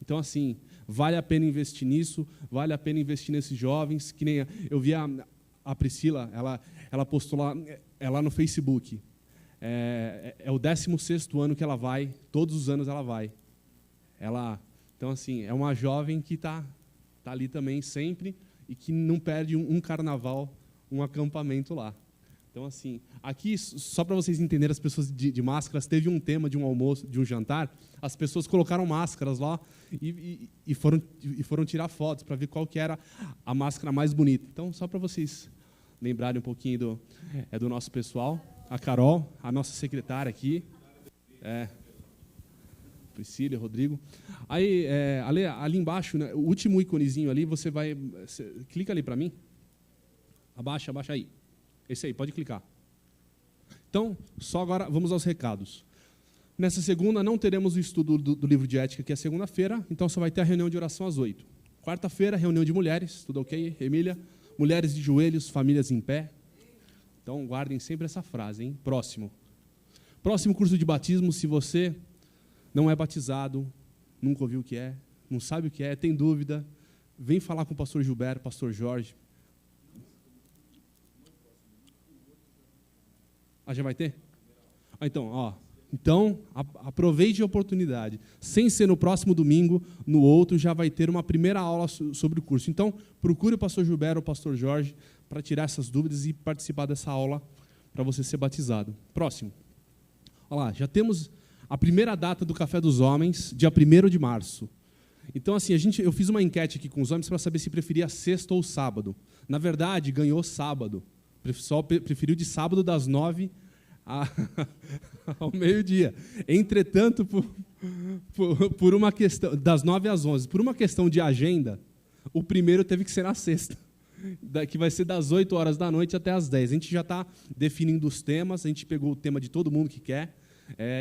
Speaker 8: Então, assim, vale a pena investir nisso, vale a pena investir nesses jovens, que nem eu vi a Priscila, ela postou lá no Facebook. É o 16º ano que ela vai, todos os anos ela vai. Então, assim, é uma jovem que está ali também sempre e que não perde um carnaval, um acampamento lá. Então, assim, aqui, só para vocês entenderem, as pessoas de máscaras, teve um tema de um almoço, de um jantar, as pessoas colocaram máscaras lá e foram tirar fotos para ver qual que era a máscara mais bonita. Então, só para vocês lembrarem um pouquinho do nosso pessoal. A Carol, a nossa secretária aqui, Priscila, Rodrigo. Aí, ali embaixo, né, o último íconezinho ali, você clica ali para mim. Abaixa aí. Esse aí, pode clicar. Então, só agora, vamos aos recados. Nessa segunda, não teremos o estudo do livro de ética, que é segunda-feira, então só vai ter a reunião de oração às 8. Quarta-feira, reunião de mulheres, tudo ok, Emília? Mulheres de joelhos, famílias em pé. Então, guardem sempre essa frase, hein? Próximo curso de batismo, se você não é batizado, nunca ouviu o que é, não sabe o que é, tem dúvida, vem falar com o pastor Gilberto, pastor Jorge. Já vai ter? Então, aproveite a oportunidade. Sem ser no próximo domingo, no outro já vai ter uma primeira aula sobre o curso. Então, procure o pastor Gilberto ou o pastor Jorge para tirar essas dúvidas e participar dessa aula para você ser batizado. Próximo. Olha lá, já temos a primeira data do Café dos Homens, dia 1º de março. Então, assim, eu fiz uma enquete aqui com os homens para saber se preferia sexta ou sábado. Na verdade, ganhou sábado. O pessoal preferiu de sábado das 9 ao meio-dia. Entretanto, por uma questão, das 9 às 11, por uma questão de agenda, o primeiro teve que ser na sexta, que vai ser das 8 horas da noite até as 10. A gente já está definindo os temas, a gente pegou o tema de todo mundo que quer.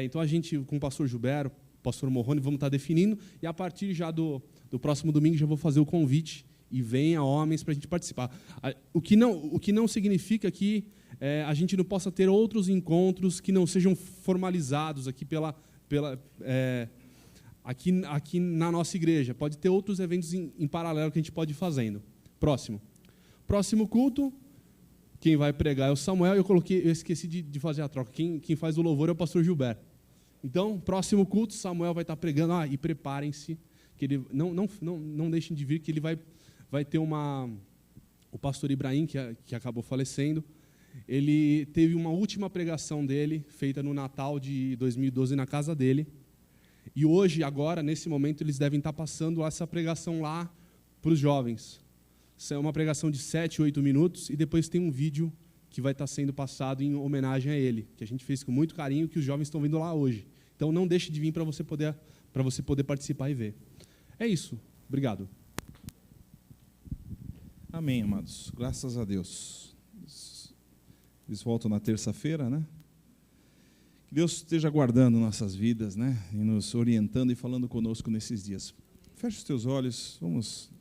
Speaker 8: Então, a gente, com o pastor Gilberto, o pastor Morrone, vamos estar definindo, e a partir já do próximo domingo já vou fazer o convite, e venha homens para a gente participar. O que não significa que a gente não possa ter outros encontros que não sejam formalizados aqui aqui na nossa igreja. Pode ter outros eventos em paralelo que a gente pode ir fazendo. Próximo culto, quem vai pregar é o Samuel. Eu esqueci de fazer a troca. Quem faz o louvor é o pastor Gilberto. Então, próximo culto, Samuel vai estar pregando. E preparem-se, que ele não deixem de vir, que ele vai ter o pastor Ibrahim, que acabou falecendo. Ele teve uma última pregação dele, feita no Natal de 2012, na casa dele. E hoje, agora, nesse momento, eles devem estar passando essa pregação lá para os jovens. Isso é uma pregação de 7, 8 minutos, e depois tem um vídeo que vai estar sendo passado em homenagem a ele, que a gente fez com muito carinho, que os jovens estão vendo lá hoje. Então não deixe de vir para você poder participar e ver. É isso. Obrigado.
Speaker 1: Amém, amados. Graças a Deus. Eles voltam na terça-feira, né? Que Deus esteja guardando nossas vidas, né? E nos orientando e falando conosco nesses dias. Feche os teus olhos, vamos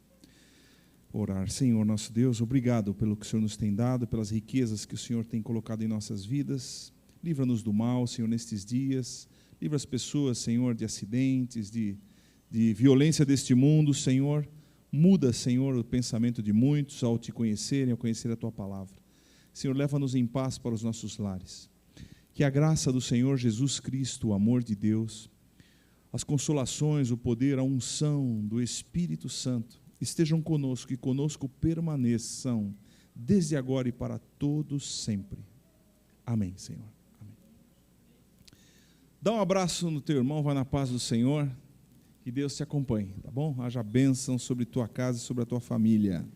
Speaker 1: orar. Senhor, nosso Deus, obrigado pelo que o Senhor nos tem dado, pelas riquezas que o Senhor tem colocado em nossas vidas. Livra-nos do mal, Senhor, nestes dias. Livra as pessoas, Senhor, de acidentes, de violência deste mundo, Senhor. Muda, Senhor, o pensamento de muitos ao te conhecerem, ao conhecer a Tua palavra. Senhor, leva-nos em paz para os nossos lares. Que a graça do Senhor Jesus Cristo, o amor de Deus, as consolações, o poder, a unção do Espírito Santo estejam conosco e conosco permaneçam desde agora e para todos sempre. Amém, Senhor. Amém. Dá um abraço no teu irmão, vai na paz do Senhor. Que Deus te acompanhe, tá bom? Haja bênção sobre tua casa e sobre a tua família.